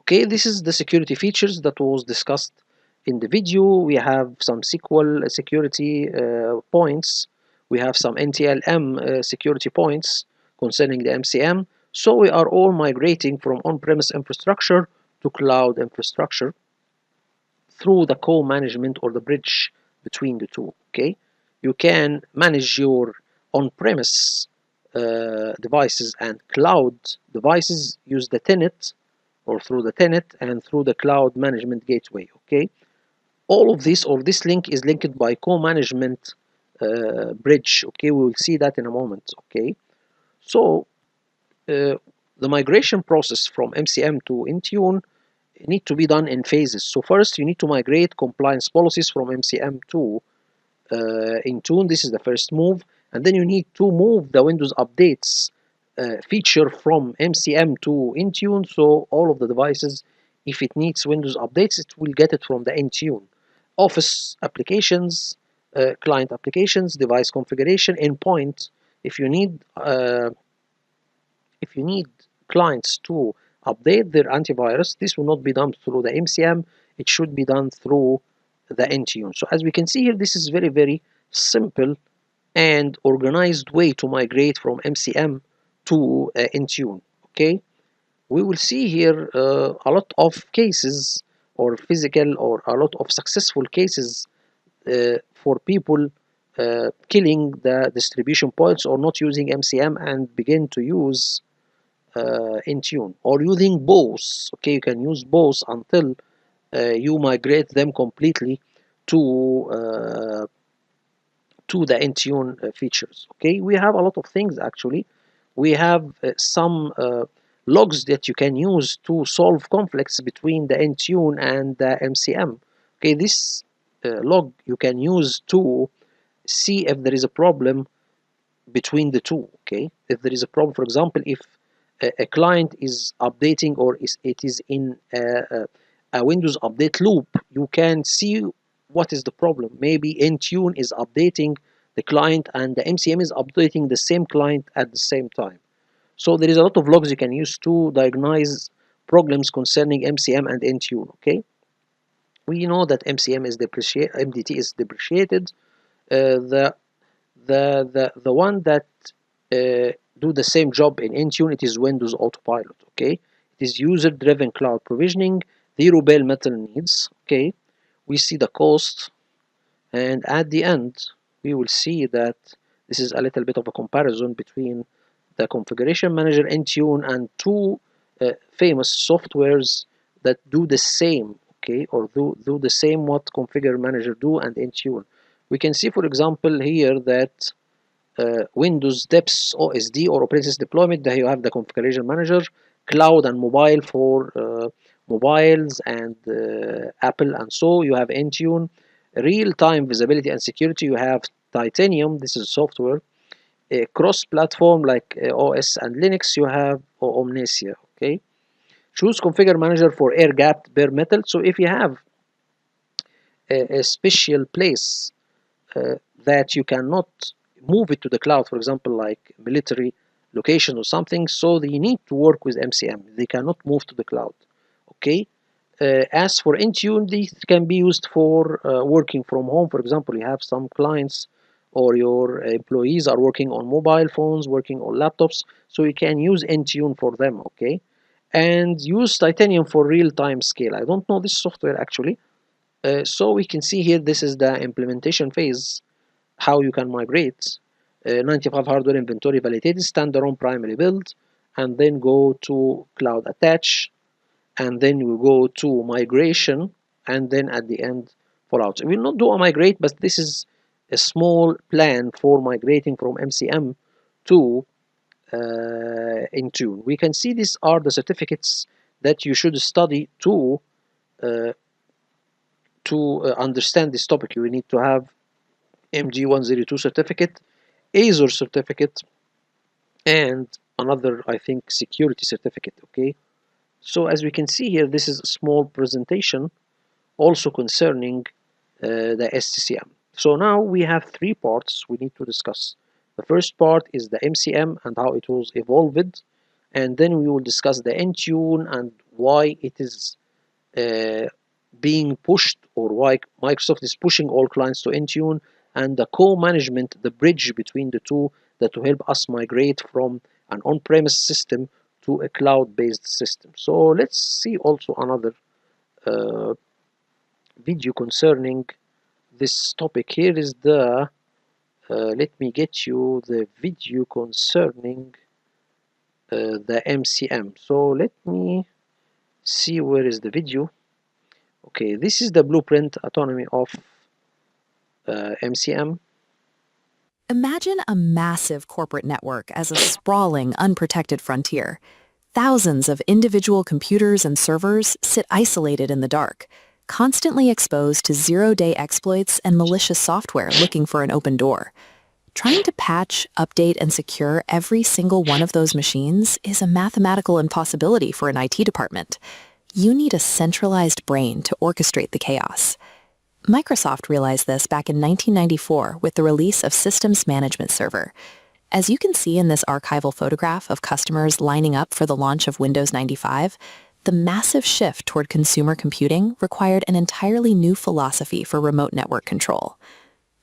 Okay, this is the security features that was discussed in the video. We have some SQL security points. We have some NTLM security points concerning the MCM. So we are all migrating from on-premise infrastructure to cloud infrastructure through the co-management or the bridge between the two. Okay, you can manage your on-premise devices and cloud devices, use the tenant or through the tenant and through the cloud management gateway. Okay, all of this or this link is linked by co-management bridge. Okay, we will see that in a moment. Okay, so the migration process from MCM to Intune need to be done in phases. So first you need to migrate compliance policies from MCM to Intune. This is the first move, and then you need to move the Windows updates feature from MCM to Intune. So all of the devices, if it needs Windows updates, it will get it from the Intune. Office applications, client applications, device configuration, endpoint. If you need if you need clients to update their antivirus, this will not be done through the MCM. It should be done through the Intune. So as we can see here, this is very, very simple and organized way to migrate from MCM to Intune. Okay, we will see here a lot of cases or physical or a lot of successful cases for people killing the distribution points or not using MCM and begin to use Intune or using both. Okay, you can use both until you migrate them completely to uh, to the Intune features. Okay, we have a lot of things actually. We have some logs that you can use to solve conflicts between the Intune and the MCM. Okay, this log you can use to see if there is a problem between the two. Okay, if there is a problem, for example, if a client is updating or it is in a Windows update loop, you can see what is the problem. Maybe Intune is updating the client and the MCM is updating the same client at the same time. So there is a lot of logs you can use to diagnose problems concerning MCM and Intune. Okay, we know that MDT is depreciated. The the one that do the same job in Intune, it is Windows Autopilot. Okay, it is user-driven cloud provisioning, zero bare metal needs. Okay, we see the cost, and at the end we will see that this is a little bit of a comparison between the configuration manager Intune and two famous softwares that do the same. Okay, or do the same what configure manager do and Intune. We can see, for example, here that Windows Depths OSD or operating system deployment, that you have the configuration manager, cloud and mobile for mobiles and Apple, and so you have Intune. Real-time visibility and security, you have Titanium, this is software. Cross-platform like OS and Linux, you have Omnesia. Okay, choose configure manager for air gapped bare metal. So if you have a special place that you cannot move it to the cloud, for example, like military location or something, so they need to work with MCM. They cannot move to the cloud. Okay. As for Intune, this can be used for working from home. For example, you have some clients or your employees are working on mobile phones, working on laptops, so you can use Intune for them. Okay, and use Titanium for real-time scale. I don't know this software actually. So we can see here this is the implementation phase, how you can migrate 95 hardware inventory validated standalone primary build, and then go to cloud attach, and then we go to migration, and then at the end fallout. We will not do a migrate, but this is a small plan for migrating from MCM to Intune. We can see these are the certificates that you should study uh, understand this topic. You need to have MG102 certificate, Azure certificate, and another, I think, security certificate. Okay, so as we can see here, this is a small presentation also concerning the SCCM. So now we have three parts we need to discuss. The first part is the MCM and how it was evolved, and then we will discuss the Intune and why it is uh, being pushed, or why Microsoft is pushing all clients to Intune, and the co-management, the bridge between the two that will help us migrate from an on-premise system to a cloud-based system. So let's see also another uh, video concerning this topic. Here is the let me get you the video concerning the MCM. So let me see where is the video. Okay, this is the blueprint autonomy of MCM. Imagine a massive corporate network as a sprawling, unprotected frontier. Thousands of individual computers and servers sit isolated in the dark, constantly exposed to zero-day exploits and malicious software looking for an open door. Trying to patch, update, and secure every single one of those machines is a mathematical impossibility for an IT department. You need a centralized brain to orchestrate the chaos. Microsoft realized this back in 1994 with the release of Systems Management Server. As you can see in this archival photograph of customers lining up for the launch of Windows 95, the massive shift toward consumer computing required an entirely new philosophy for remote network control.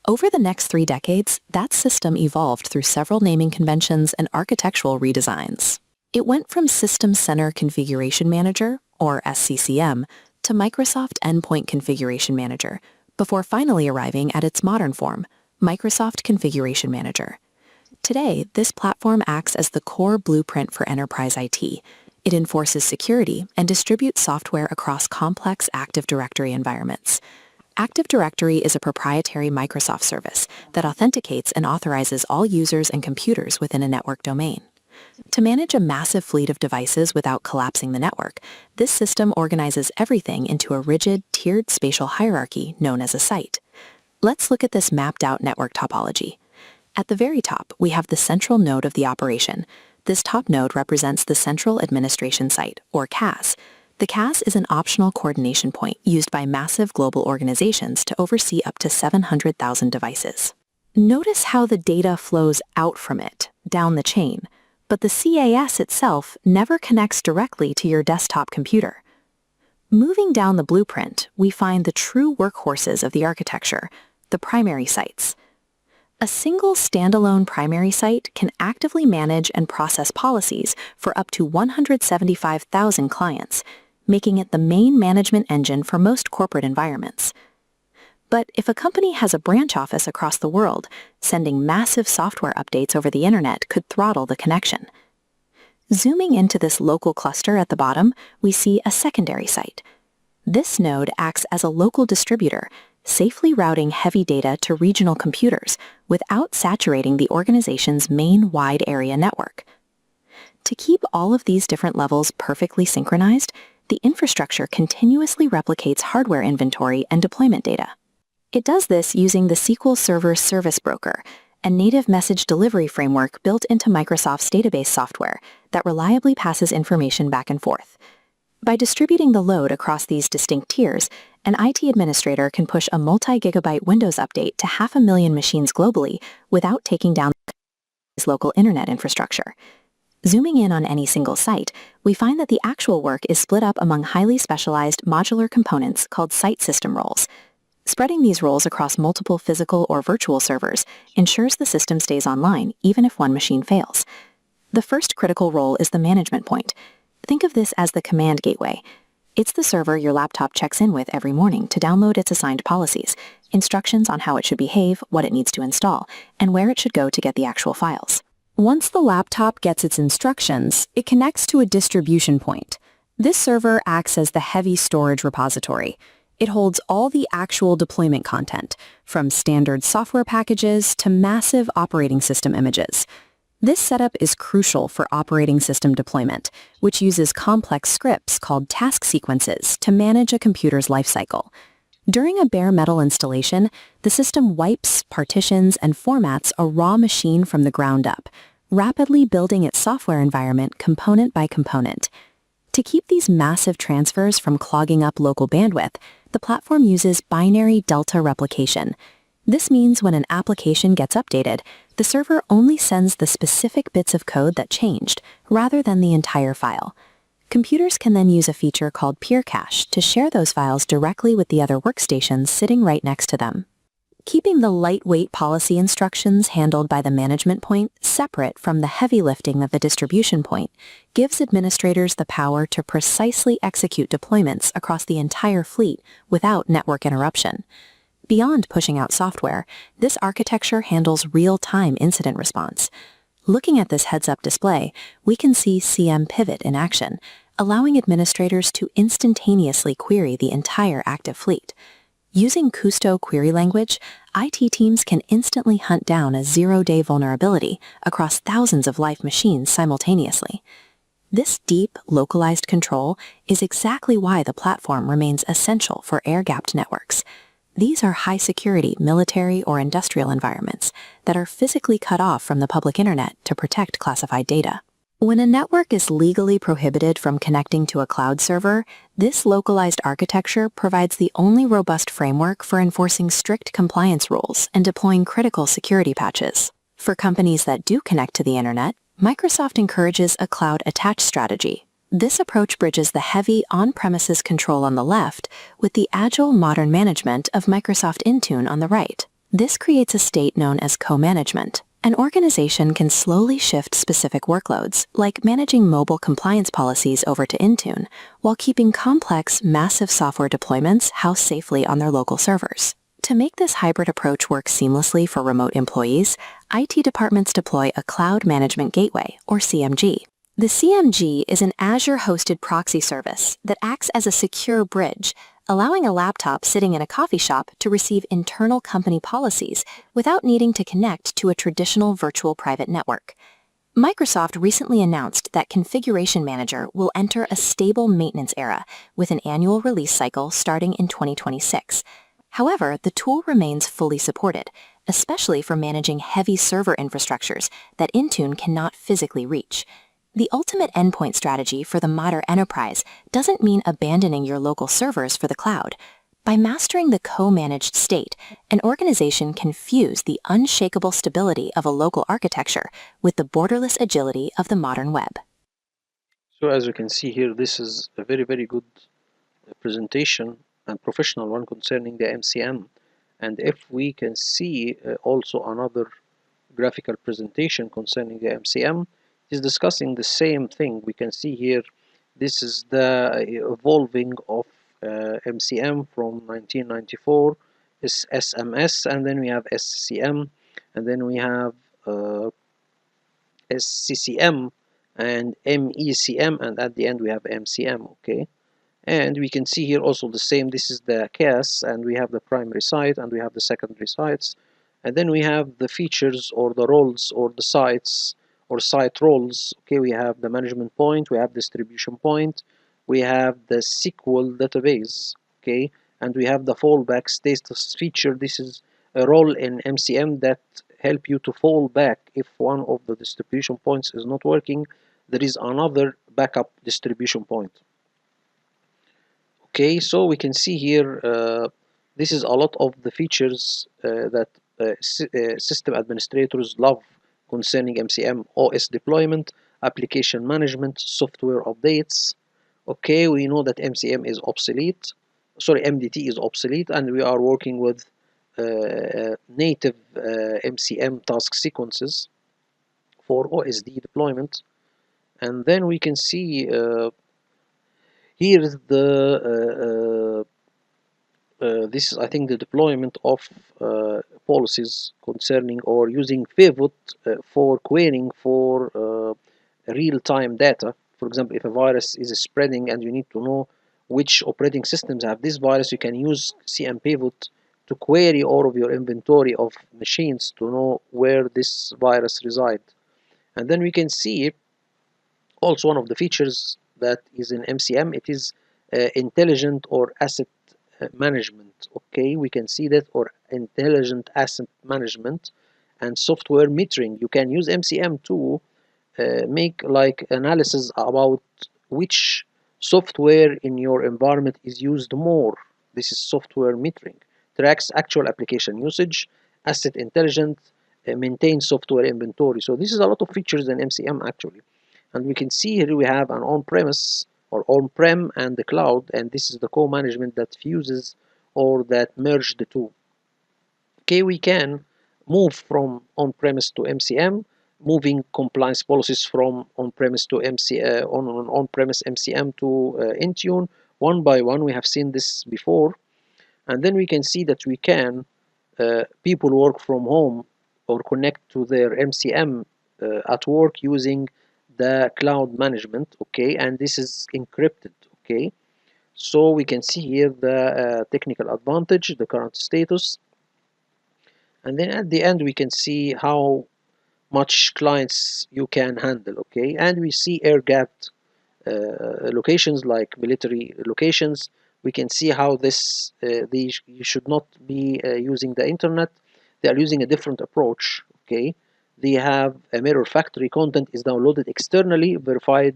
Over the next 3 decades, that system evolved through several naming conventions and architectural redesigns. It went from System Center Configuration Manager, or SCCM, to Microsoft Endpoint Configuration Manager, before finally arriving at its modern form, Microsoft Configuration Manager. Today, this platform acts as the core blueprint for enterprise IT. It enforces security and distributes software across complex Active Directory environments. Active Directory is a proprietary Microsoft service that authenticates and authorizes all users and computers within a network domain. To manage a massive fleet of devices without collapsing the network, this system organizes everything into a rigid, tiered spatial hierarchy known as a site. Let's look at this mapped-out network topology. At the very top, we have the central node of the operation. This top node represents the Central Administration Site, or CAS. The CAS is an optional coordination point used by massive global organizations to oversee up to 700,000 devices. Notice how the data flows out from it, down the chain, but the CAS itself never connects directly to your desktop computer. Moving down the blueprint, we find the true workhorses of the architecture, the primary sites. A single standalone primary site can actively manage and process policies for up to 175,000 clients, making it the main management engine for most corporate environments. But if a company has a branch office across the world, sending massive software updates over the internet could throttle the connection. Zooming into this local cluster at the bottom, we see a secondary site. This node acts as a local distributor, safely routing heavy data to regional computers without saturating the organization's main wide area network. To keep all of these different levels perfectly synchronized, the infrastructure continuously replicates hardware inventory and deployment data. It does this using the SQL Server Service Broker, a native message delivery framework built into Microsoft's database software that reliably passes information back and forth. By distributing the load across these distinct tiers, an IT administrator can push a multi-gigabyte Windows update to 500,000 machines globally without taking down his local internet infrastructure. Zooming in on any single site, we find that the actual work is split up among highly specialized modular components called site system roles. Spreading these roles across multiple physical or virtual servers ensures the system stays online even if one machine fails. The first critical role is the management point. Think of this as the command gateway. It's the server your laptop checks in with every morning to download its assigned policies, instructions on how it should behave, what it needs to install, and where it should go to get the actual files. Once the laptop gets its instructions, it connects to a distribution point. This server acts as the heavy storage repository. It holds all the actual deployment content, from standard software packages to massive operating system images. This setup is crucial for operating system deployment, which uses complex scripts called task sequences to manage a computer's lifecycle. During a bare metal installation, the system wipes, partitions, and formats a raw machine from the ground up, rapidly building its software environment component by component. To keep these massive transfers from clogging up local bandwidth, the platform uses binary delta replication. This means when an application gets updated, the server only sends the specific bits of code that changed, rather than the entire file. Computers can then use a feature called peer cache to share those files directly with the other workstations sitting right next to them. Keeping the lightweight policy instructions handled by the management point separate from the heavy lifting of the distribution point gives administrators the power to precisely execute deployments across the entire fleet without network interruption. Beyond pushing out software, this architecture handles real-time incident response. Looking at this heads-up display, we can see CM Pivot in action, allowing administrators to instantaneously query the entire active fleet. Using Kusto query language, IT teams can instantly hunt down a zero-day vulnerability across thousands of live machines simultaneously. This deep, localized control is exactly why the platform remains essential for air-gapped networks. These are high-security military or industrial environments that are physically cut off from the public internet to protect classified data. When a network is legally prohibited from connecting to a cloud server, this localized architecture provides the only robust framework for enforcing strict compliance rules and deploying critical security patches. For companies that do connect to the internet, Microsoft encourages a cloud-attached strategy. This approach bridges the heavy on-premises control on the left with the agile modern management of Microsoft Intune on the right. This creates a state known as co-management. An organization can slowly shift specific workloads, like managing mobile compliance policies over to Intune, while keeping complex, massive software deployments housed safely on their local servers. To make this hybrid approach work seamlessly for remote employees, IT departments deploy a Cloud Management Gateway, or CMG. The CMG is an Azure-hosted proxy service that acts as a secure bridge, allowing a laptop sitting in a coffee shop to receive internal company policies without needing to connect to a traditional virtual private network. Microsoft recently announced that Configuration Manager will enter a stable maintenance era with an annual release cycle starting in 2026. However, the tool remains fully supported, especially for managing heavy server infrastructures that Intune cannot physically reach. The ultimate endpoint strategy for the modern enterprise doesn't mean abandoning your local servers for the cloud. By mastering the co-managed state, an organization can fuse the unshakable stability of a local architecture with the borderless agility of the modern web. So as you can see here, this is a very, very good presentation and professional one concerning the MCM. And if we can see also another graphical presentation concerning the MCM, is discussing the same thing. We can see here, this is the evolving of MCM from 1994, is SMS, and then we have SCM, and then we have SCCM and MECM, and at the end we have MCM, okay? And we can see here also the same, this is the CAS, and we have the primary site and we have the secondary sites, and then we have the features or the roles or the sites or site roles. Okay, we have the management point, we have distribution point, we have the SQL database, okay, and we have the fallback status feature. This is a role in MCM that help you to fall back if one of the distribution points is not working. There is another backup distribution point. Okay, so we can see here, this is a lot of the features that system administrators love concerning MCM: OS deployment, application management, software updates. Okay, we know that MCM is obsolete, sorry, MDT is obsolete, and we are working with native MCM task sequences for OSD deployment. And then we can see Here is this is, I think, the deployment of policies concerning or using pivot for querying for real-time data. For example, if a virus is spreading and you need to know which operating systems have this virus, you can use CM pivot to query all of your inventory of machines to know where this virus resides. And then we can see also one of the features that is in MCM, it is intelligent or asset management. Okay, we can see that, or intelligent asset management and software metering. You can use MCM to make like analysis about which software in your environment is used more. This is software metering. Tracks actual application usage, asset intelligence, maintain software inventory. So this is a lot of features in MCM actually. And we can see here we have an on-premise or on-prem and the cloud, and this is the co-management that fuses or that merge the two. Okay, we can move from on-premise to MCM, moving compliance policies from on-premise to on-premise MCM to Intune one by one. We have seen this before, and then we can see that we can people work from home or connect to their MCM at work using the cloud management. Okay, and this is encrypted. Okay, so we can see here the technical advantage, the current status, and then at the end we can see how much clients you can handle. Okay, and we see air gapped locations like military locations. We can see how this you should not be using the internet. They are using a different approach. Okay, they have a mirror factory. Content is downloaded externally, verified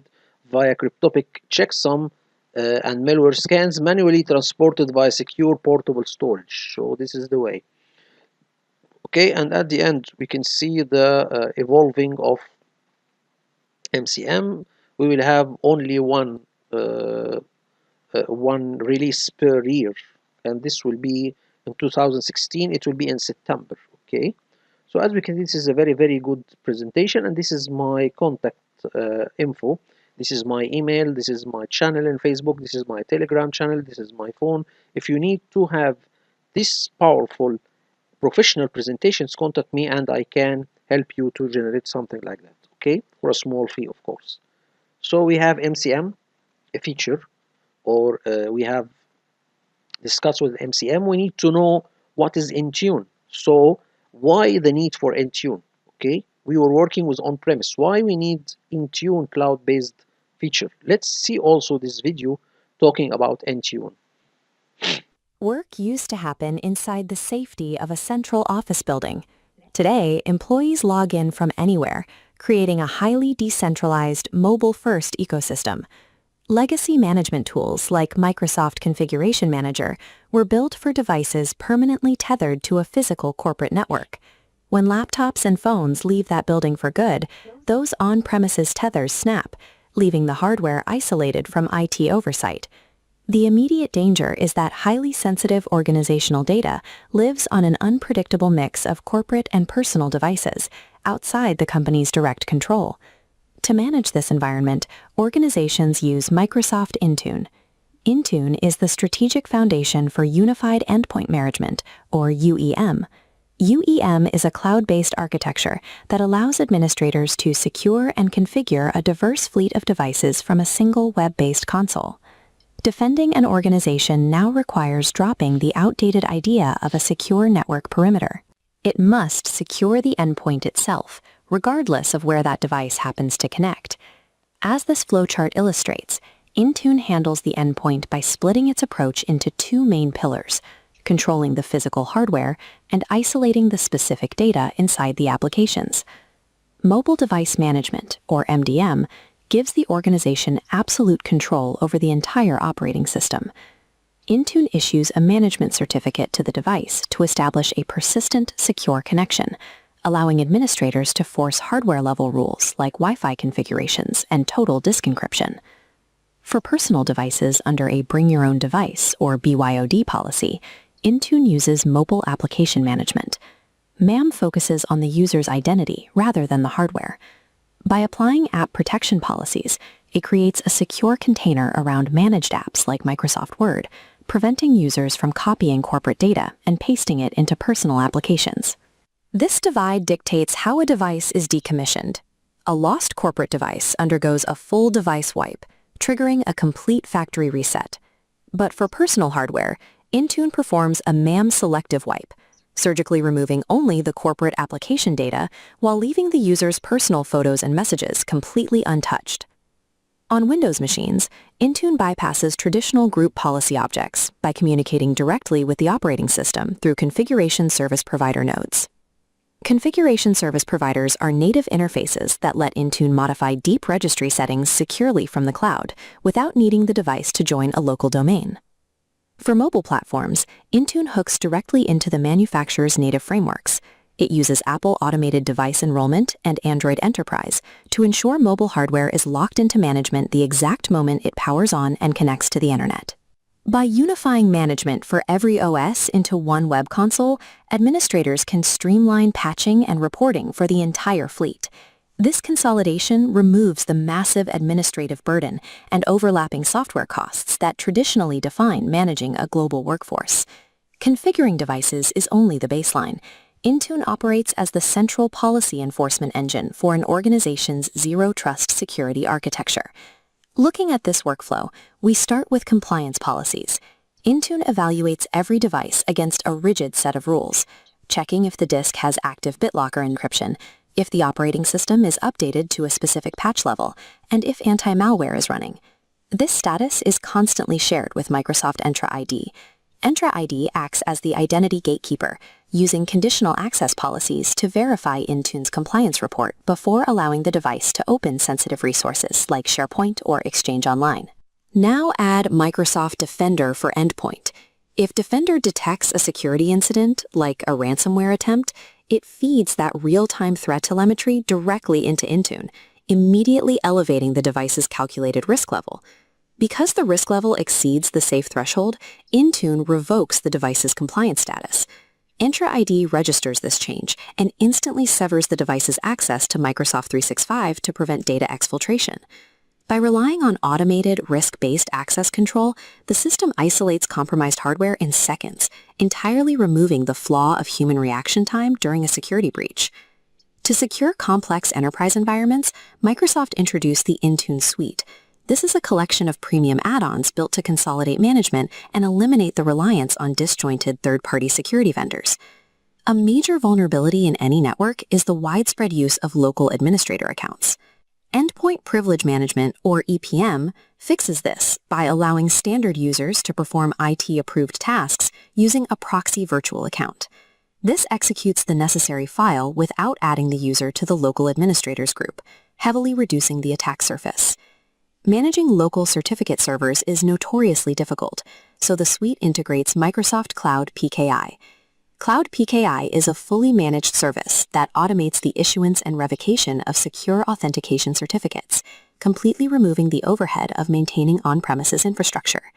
via cryptographic checksum and malware scans, manually transported via secure portable storage. So this is the way. Okay, and at the end we can see the evolving of MCM. We will have only one release per year, and this will be in 2016. It will be in September. Okay, so as we can see, this is a very good presentation, and this is my contact info. This is my email, this is my channel in Facebook, this is my Telegram channel, this is my phone. If you need to have this powerful professional presentations, contact me and I can help you to generate something like that, okay, for a small fee, of course. So we have MCM, a feature, or we have discussed with MCM. We need to know what is Intune. So why the need for Intune? Okay, we were working with on-premise. Why we need Intune cloud-based feature? Let's see also this video talking about Intune. Work used to happen inside the safety of a central office building. Today, employees log in from anywhere, creating a highly decentralized, mobile-first ecosystem. Legacy management tools like Microsoft Configuration Manager were built for devices permanently tethered to a physical corporate network. When laptops and phones leave that building for good, those on-premises tethers snap, leaving the hardware isolated from IT oversight. The immediate danger is that highly sensitive organizational data lives on an unpredictable mix of corporate and personal devices outside the company's direct control. To manage this environment, organizations use Microsoft Intune. Intune is the strategic foundation for Unified Endpoint Management, or UEM. UEM is a cloud-based architecture that allows administrators to secure and configure a diverse fleet of devices from a single web-based console. Defending an organization now requires dropping the outdated idea of a secure network perimeter. It must secure the endpoint itself, regardless of where that device happens to connect. As this flowchart illustrates, Intune handles the endpoint by splitting its approach into two main pillars, controlling the physical hardware and isolating the specific data inside the applications. Mobile Device Management, or MDM, gives the organization absolute control over the entire operating system. Intune issues a management certificate to the device to establish a persistent, secure connection, allowing administrators to force hardware-level rules like Wi-Fi configurations and total disk encryption. For personal devices under a Bring Your Own Device, or BYOD policy, Intune uses Mobile Application Management. MAM focuses on the user's identity rather than the hardware. By applying app protection policies, It creates a secure container around managed apps like Microsoft Word, preventing users from copying corporate data and pasting it into personal applications. This divide dictates how a device is decommissioned. A lost corporate device undergoes a full device wipe, triggering a complete factory reset. But for personal hardware, Intune performs a MAM selective wipe, surgically removing only the corporate application data while leaving the user's personal photos and messages completely untouched. On Windows machines, Intune bypasses traditional group policy objects by communicating directly with the operating system through configuration service provider nodes. Configuration service providers are native interfaces that let Intune modify deep registry settings securely from the cloud without needing the device to join a local domain. For mobile platforms, Intune hooks directly into the manufacturer's native frameworks. It uses Apple Automated Device Enrollment and Android Enterprise to ensure mobile hardware is locked into management the exact moment it powers on and connects to the internet. By unifying management for every OS into one web console, administrators can streamline patching and reporting for the entire fleet. This consolidation removes the massive administrative burden and overlapping software costs that traditionally define managing a global workforce. Configuring devices is only the baseline. Intune operates as the central policy enforcement engine for an organization's zero-trust security architecture. Looking at this workflow, we start with compliance policies. Intune evaluates every device against a rigid set of rules, checking if the disk has active BitLocker encryption, if the operating system is updated to a specific patch level, and if anti-malware is running. This status is constantly shared with Microsoft Entra ID. Entra ID acts as the identity gatekeeper, using conditional access policies to verify Intune's compliance report before allowing the device to open sensitive resources like SharePoint or Exchange Online. Now add Microsoft Defender for Endpoint. If Defender detects a security incident, like a ransomware attempt, it feeds that real-time threat telemetry directly into Intune, immediately elevating the device's calculated risk level. Because the risk level exceeds the safe threshold, Intune revokes the device's compliance status. Entra ID registers this change and instantly severs the device's access to Microsoft 365 to prevent data exfiltration. By relying on automated, risk-based access control, the system isolates compromised hardware in seconds, entirely removing the flaw of human reaction time during a security breach. To secure complex enterprise environments, Microsoft introduced the Intune Suite. This is a collection of premium add-ons built to consolidate management and eliminate the reliance on disjointed third-party security vendors. A major vulnerability in any network is the widespread use of local administrator accounts. Endpoint Privilege Management, or EPM, fixes this by allowing standard users to perform IT-approved tasks using a proxy virtual account. This executes the necessary file without adding the user to the local administrators group, heavily reducing the attack surface. Managing local certificate servers is notoriously difficult, so the suite integrates Microsoft Cloud PKI. Cloud PKI is a fully managed service that automates the issuance and revocation of secure authentication certificates, completely removing the overhead of maintaining on-premises infrastructure.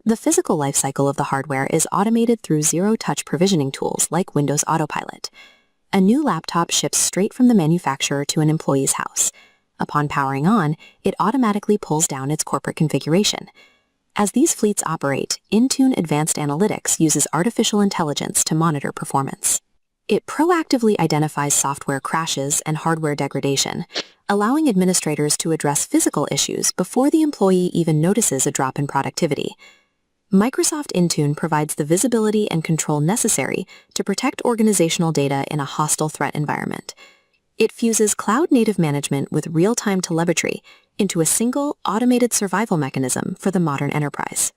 The physical lifecycle of the hardware is automated through zero-touch provisioning tools like Windows Autopilot. A new laptop ships straight from the manufacturer to an employee's house. Upon powering on, it automatically pulls down its corporate configuration. As these fleets operate, Intune Advanced Analytics uses artificial intelligence to monitor performance. It proactively identifies software crashes and hardware degradation, allowing administrators to address physical issues before the employee even notices a drop in productivity. Microsoft Intune provides the visibility and control necessary to protect organizational data in a hostile threat environment. It fuses cloud-native management with real-time telemetry into a single, automated survival mechanism for the modern enterprise.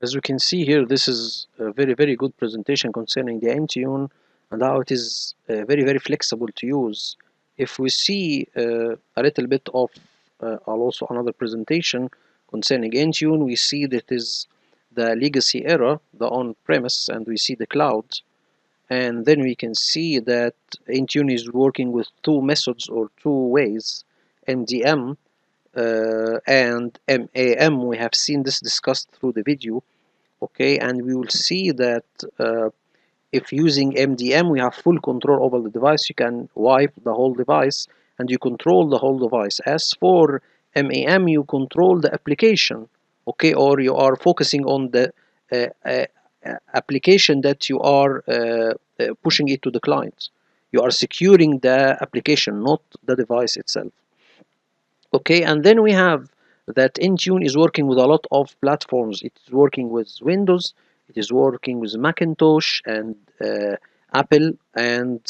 As you can see here, this is a very, very good presentation concerning the Intune and how it is very flexible to use. If we see a little bit of also another presentation concerning Intune, we see that is the legacy era, the on-premise, and we see the cloud. And then we can see that Intune is working with two methods or two ways, MDM and MAM. We have seen this discussed through the video, okay, and we will see that if using MDM we have full control over the device. You can wipe the whole device and you control the whole device. As for MAM, you control the application, okay, or you are focusing on the application that you are pushing it to the client. You are securing the application, not the device itself. Okay, and then we have that Intune is working with a lot of platforms. It is working with Windows, it is working with Macintosh and Apple and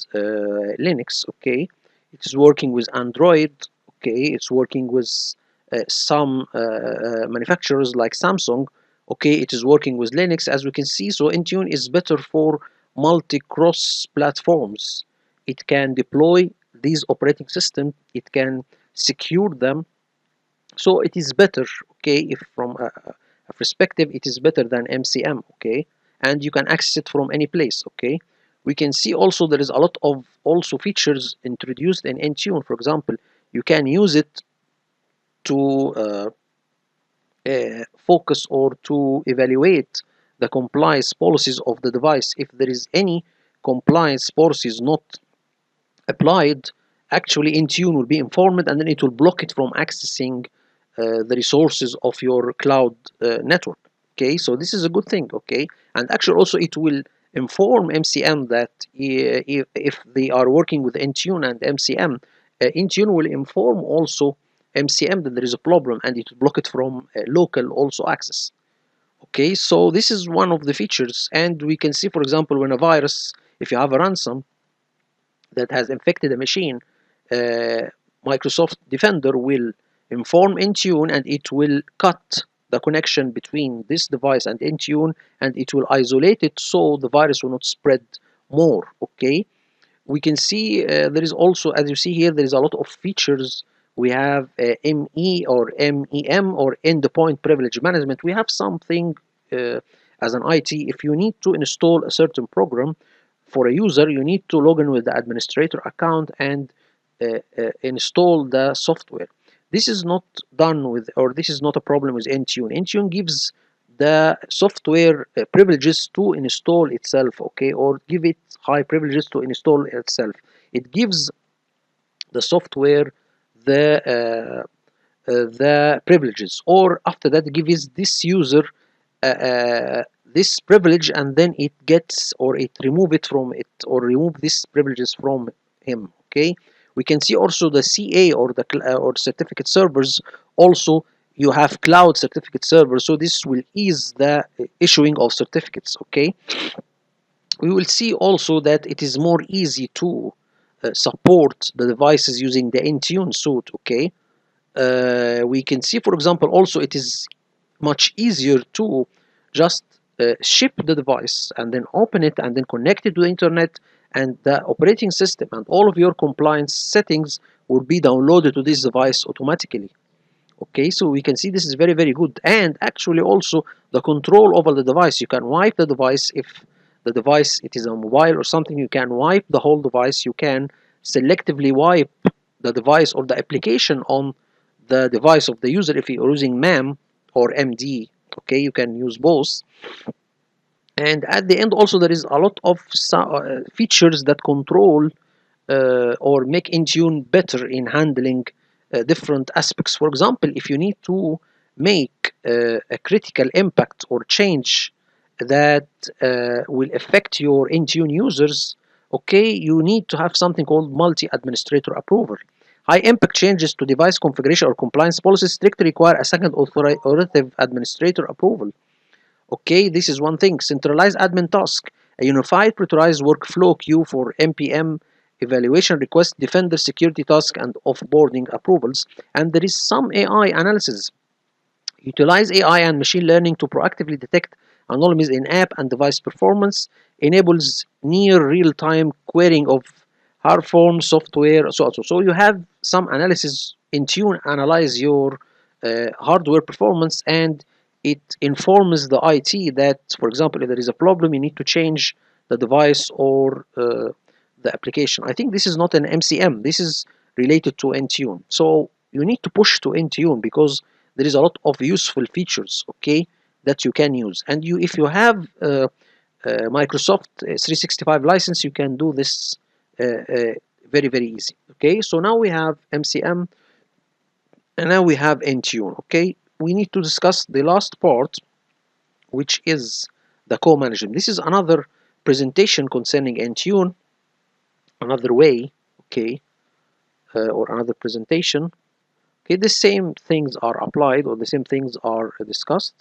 Linux. Okay, it is working with Android. Okay, it's working with some manufacturers like Samsung. Okay, it is working with Linux, as we can see. So Intune is better for multi-cross platforms. It can deploy these operating systems. It can secure them, so it is better. Okay, if from a perspective, it is better than MCM. Okay, and you can access it from any place. Okay, we can see also there is a lot of also features introduced in Intune. For example, you can use it to focus or to evaluate the compliance policies of the device. If there is any compliance policies not applied, actually Intune will be informed, and then it will block it from accessing the resources of your cloud network. Okay, so this is a good thing. Okay, and actually also it will inform MCM that if they are working with Intune and MCM, Intune will inform also MCM that there is a problem, and it will block it from local also access. Okay, so this is one of the features, and we can see, for example, when a virus, if you have a ransom that has infected a machine, Microsoft Defender will inform Intune, and it will cut the connection between this device and Intune, and it will isolate it so the virus will not spread more. Okay, we can see there is also, as you see here, there is a lot of features. We have ME or MEM or endpoint privilege management. We have something as an IT. If you need to install a certain program for a user, you need to log in with the administrator account and install the software. This is not done with, or this is not a problem with Intune. Intune gives the software privileges to install itself, okay, or give it high privileges to install itself. It gives the software the privileges, or after that gives this user this privilege, and then it gets, or it remove it from it, or remove these privileges from him. Okay, we can see also the CA or the or certificate servers. Also, you have cloud certificate servers, so this will ease the issuing of certificates. Okay, we will see also that it is more easy to support the devices using the Intune suite. Okay, we can see, for example, also it is much easier to just ship the device and then open it and then connect it to the internet, and the operating system and all of your compliance settings will be downloaded to this device automatically. Okay, so we can see this is very, very good. And actually also the control over the device, you can wipe the device. If the device, it is a mobile or something, you can wipe the whole device. You can selectively wipe the device or the application on the device of the user if you're using MAM or MD. Okay, you can use both. And at the end also there is a lot of features that control or make Intune better in handling different aspects. For example, if you need to make a critical impact or change that will affect your Intune users, okay, you need to have something called multi-administrator approval. High impact changes to device configuration or compliance policies strictly require a second authoritative administrator approval. Okay, this is one thing. Centralized admin task, a unified preauthorized workflow queue for NPM evaluation request, defender security task, and offboarding approvals. And there is some AI analysis. Utilize AI and machine learning to proactively detect anomalies in app and device performance. Enables near real-time querying of hard-form software. So you have some analysis. Intune analyze your hardware performance, and it informs the IT that, for example, if there is a problem, you need to change the device or the application. I think this is not an MCM. This is related to Intune. So you need to push to Intune because there is a lot of useful features, okay, that you can use. And you, if you have Microsoft 365 license, you can do this very, very easy. Okay, so now we have MCM, And now we have Intune. Okay, we need to discuss the last part, which is the co-management. This is another presentation concerning Intune, another way, okay, or another presentation. Okay, the same things are applied or the same things are discussed,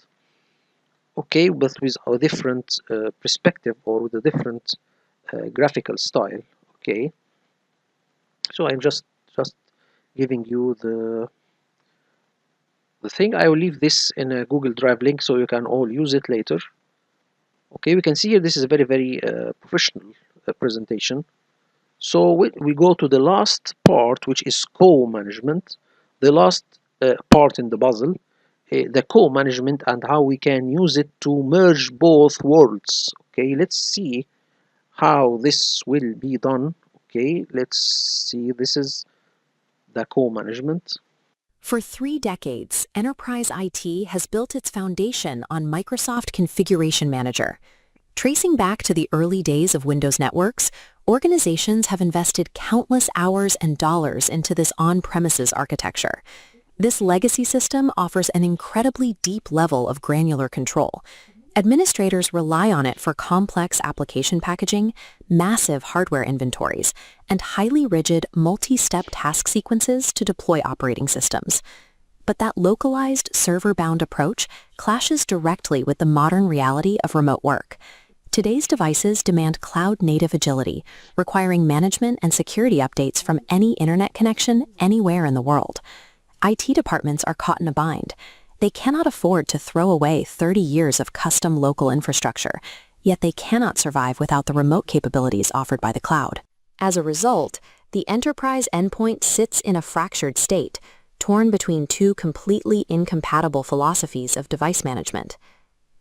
okay, but with a different perspective or with a different graphical style, okay. So I'm just giving you the thing. I will leave this in a Google Drive link so you can all use it later. Okay, we can see here this is a very professional presentation. So we go to the last part, which is co-management, the last part in the puzzle, the co-management and how we can use it to merge both worlds. Okay, let's see how this will be done. Okay, let's see, this is the co-management. For 3 decades, enterprise IT has built its foundation on Microsoft Configuration Manager. Tracing back to the early days of Windows networks, organizations have invested countless hours and dollars into this on-premises architecture. This legacy system offers an incredibly deep level of granular control. Administrators rely on it for complex application packaging, massive hardware inventories, and highly rigid multi-step task sequences to deploy operating systems. But that localized, server-bound approach clashes directly with the modern reality of remote work. Today's devices demand cloud-native agility, requiring management and security updates from any internet connection anywhere in the world. IT departments are caught in a bind. They cannot afford to throw away 30 years of custom local infrastructure, yet they cannot survive without the remote capabilities offered by the cloud. As a result, the enterprise endpoint sits in a fractured state, torn between two completely incompatible philosophies of device management.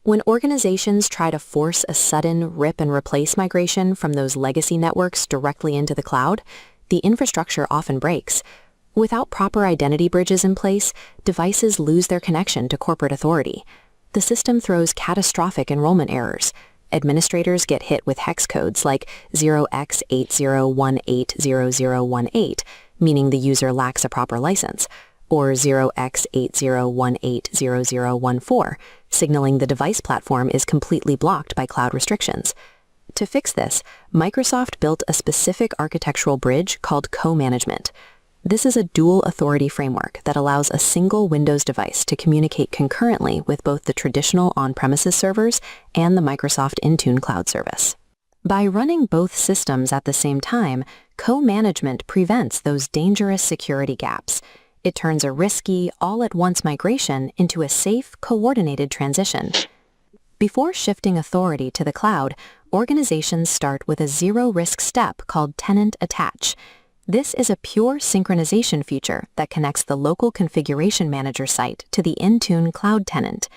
When organizations try to force a sudden rip-and-replace migration from those legacy networks directly into the cloud, the infrastructure often breaks. Without proper identity bridges in place, devices lose their connection to corporate authority. The system throws catastrophic enrollment errors. Administrators get hit with hex codes like 0x80180018, meaning the user lacks a proper license, or 0x80180014, signaling the device platform is completely blocked by cloud restrictions. To fix this, Microsoft built a specific architectural bridge called co-management. This is a dual authority framework that allows a single Windows device to communicate concurrently with both the traditional on-premises servers and the Microsoft Intune cloud service. By running both systems at the same time, co-management prevents those dangerous security gaps. It turns a risky, all-at-once migration into a safe, coordinated transition. Before shifting authority to the cloud, organizations start with a zero-risk step called tenant attach. This is a pure synchronization feature that connects the local configuration manager site to the Intune cloud tenant.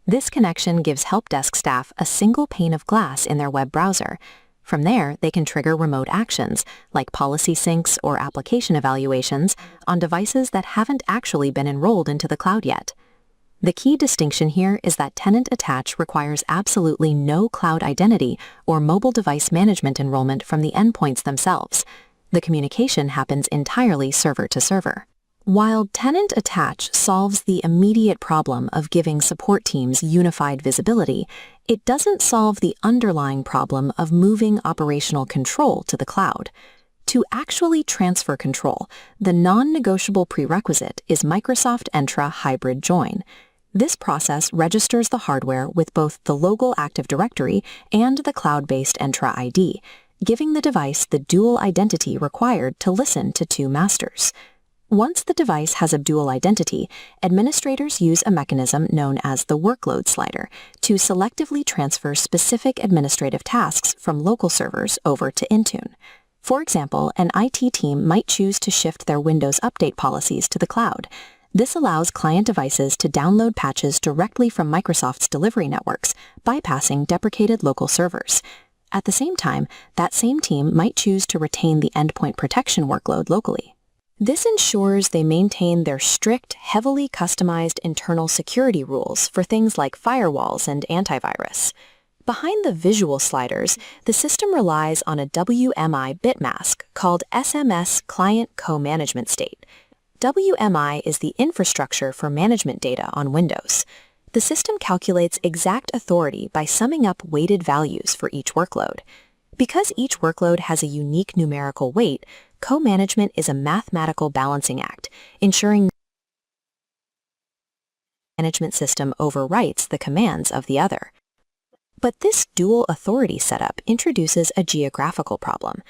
This connection gives help desk staff a single pane of glass in their web browser. From there, they can trigger remote actions, like policy syncs or application evaluations, on devices that haven't actually been enrolled into the cloud yet. The key distinction here is that tenant attach requires absolutely no cloud identity or mobile device management enrollment from the endpoints themselves. The communication happens entirely server to server. While tenant attach solves the immediate problem of giving support teams unified visibility, it doesn't solve the underlying problem of moving operational control to the cloud. To actually transfer control, the non-negotiable prerequisite is Microsoft Entra Hybrid Join. This process registers the hardware with both the local Active Directory and the cloud-based Entra ID, giving the device the dual identity required to listen to two masters. Once the device has a dual identity, administrators use a mechanism known as the workload slider to selectively transfer specific administrative tasks from local servers over to Intune. For example, an IT team might choose to shift their Windows update policies to the cloud. This allows client devices to download patches directly from Microsoft's delivery networks, bypassing deprecated local servers. At the same time, that same team might choose to retain the endpoint protection workload locally. This ensures they maintain their strict, heavily customized internal security rules for things like firewalls and antivirus. Behind the visual sliders, the system relies on a WMI bit mask called SMS Client Co-Management State. WMI is the infrastructure for management data on Windows. The system calculates exact authority by summing up weighted values for each workload. Because each workload has a unique numerical weight, co-management is a mathematical balancing act, ensuring the management system overwrites the commands of the other. But this dual authority setup introduces a geographical problem.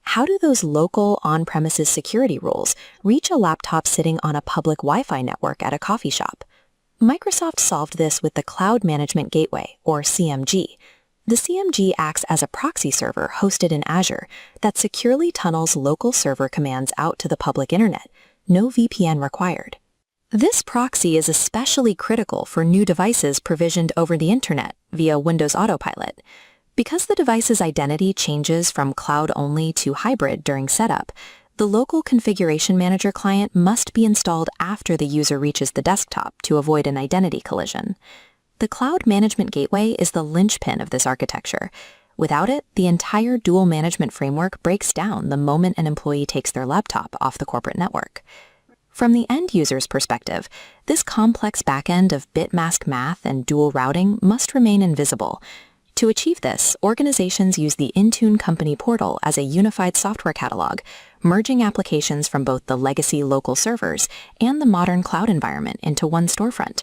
How do those local on-premises security rules reach a laptop sitting on a public Wi-Fi network at a coffee shop? Microsoft solved this with the Cloud Management Gateway, or CMG. The CMG acts as a proxy server hosted in Azure that securely tunnels local server commands out to the public internet, no VPN required. This proxy is especially critical for new devices provisioned over the internet via Windows Autopilot. Because the device's identity changes from cloud-only to hybrid during setup, the local configuration manager client must be installed after the user reaches the desktop to avoid an identity collision. The Cloud Management Gateway is the linchpin of this architecture. Without it, the entire dual management framework breaks down the moment an employee takes their laptop off the corporate network. From the end user's perspective, this complex backend of bitmask math and dual routing must remain invisible. To achieve this, organizations use the Intune Company portal as a unified software catalog, merging applications from both the legacy local servers and the modern cloud environment into one storefront.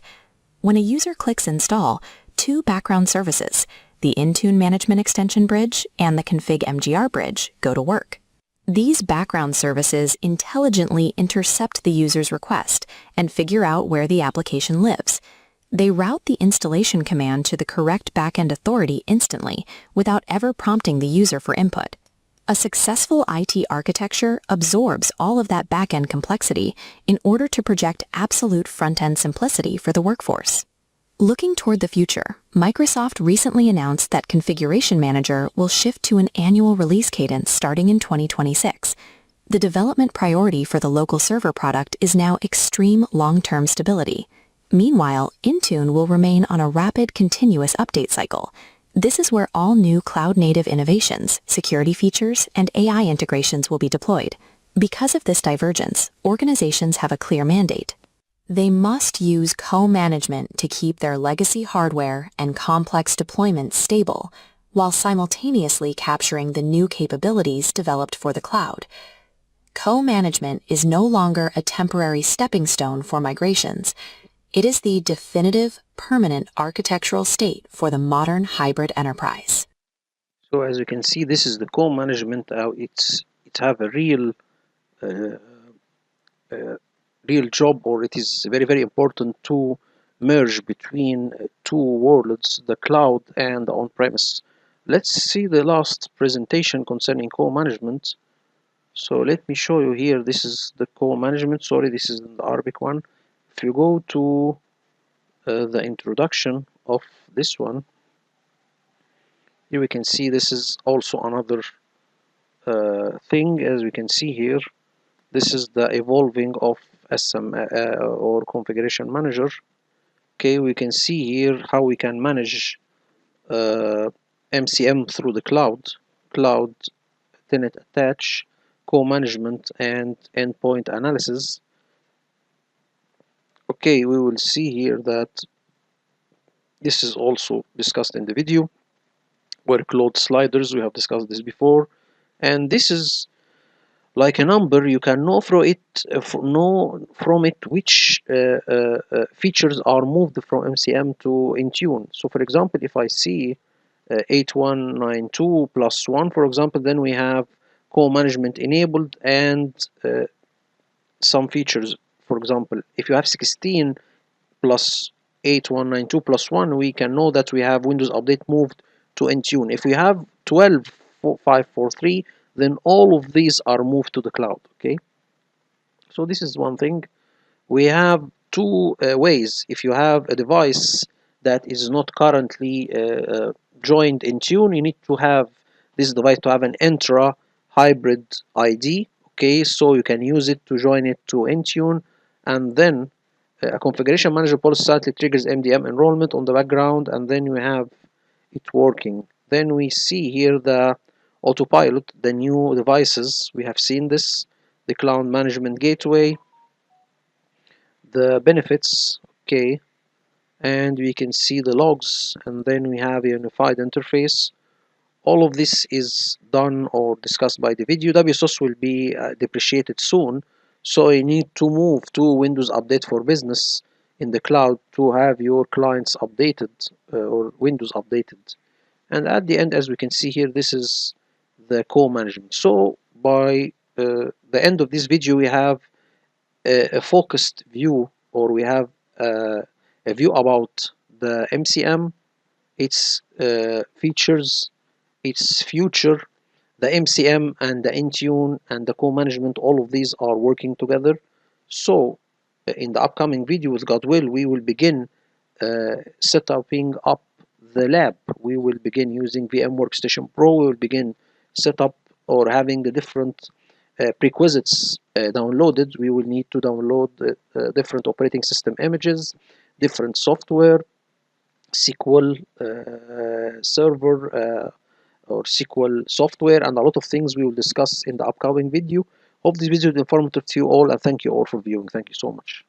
When a user clicks Install, two background services, the Intune Management Extension Bridge and the Config MGR Bridge, go to work. These background services intelligently intercept the user's request and figure out where the application lives. They route the installation command to the correct backend authority instantly without ever prompting the user for input. A successful IT architecture absorbs all of that backend complexity in order to project absolute front-end simplicity for the workforce. Looking toward the future, Microsoft recently announced that Configuration Manager will shift to an annual release cadence starting in 2026. The development priority for the local server product is now extreme long-term stability. Meanwhile, Intune will remain on a rapid, continuous update cycle. This is where all new cloud-native innovations, security features, and AI integrations will be deployed. Because of this divergence, organizations have a clear mandate. They must use co-management to keep their legacy hardware and complex deployments stable, while simultaneously capturing the new capabilities developed for the cloud. Co-management is no longer a temporary stepping stone for migrations. It is the definitive, permanent architectural state for the modern hybrid enterprise. So as you can see, this is the co-management. It have a uh, real job, or it is very, very important to merge between two worlds, the cloud and the on-premise. Let's see the last presentation concerning co-management. So let me show you here. This is the co-management. Sorry, this is the Arabic one. If you go to the introduction of this one, here we can see this is also another thing. As we can see here, this is the evolving of SM or configuration manager. Okay, we can see here how we can manage MCM through the cloud tenant attach, co-management, and endpoint analysis. Okay, we will see here that this is also discussed in the video. Workload sliders, we have discussed this before, and this is like a number. You can know from it which features are moved from MCM to Intune. So for example, if I see 8192 plus 1, for example, then we have co-management enabled, and some features. For example, if you have 16 plus 8192 plus 1, we can know that we have Windows Update moved to Intune. If we have 12.543, then all of these are moved to the cloud. Okay, so this is one thing. We have two ways. If you have a device that is not currently joined Intune, you need to have this device to have an intra hybrid ID. Okay, so you can use it to join it to Intune, and then a configuration manager policy slightly triggers MDM enrollment on the background, and then you have it working. Then we see here the autopilot, the new devices. We have seen this, the cloud management gateway, the benefits, okay, and we can see the logs, and then we have a unified interface. All of this is done or discussed by the video. WSOS will be depreciated soon, so you need to move to Windows Update for Business in the cloud to have your clients updated or Windows updated. And at the end, as we can see here, this is the co-management. So by the end of this video, we have a focused view, or we have a view about the MCM, its features, its future, the MCM and the Intune and the co-management, all of these are working together. So in the upcoming video, with God will, we will begin setting up the lab. We will begin using VM Workstation Pro. We will begin set up or having the different prerequisites downloaded. We will need to download different operating system images, different software, SQL server or SQL software, and a lot of things we will discuss in the upcoming video. Hope this video is informative to you all, and thank you all for viewing. Thank you so much.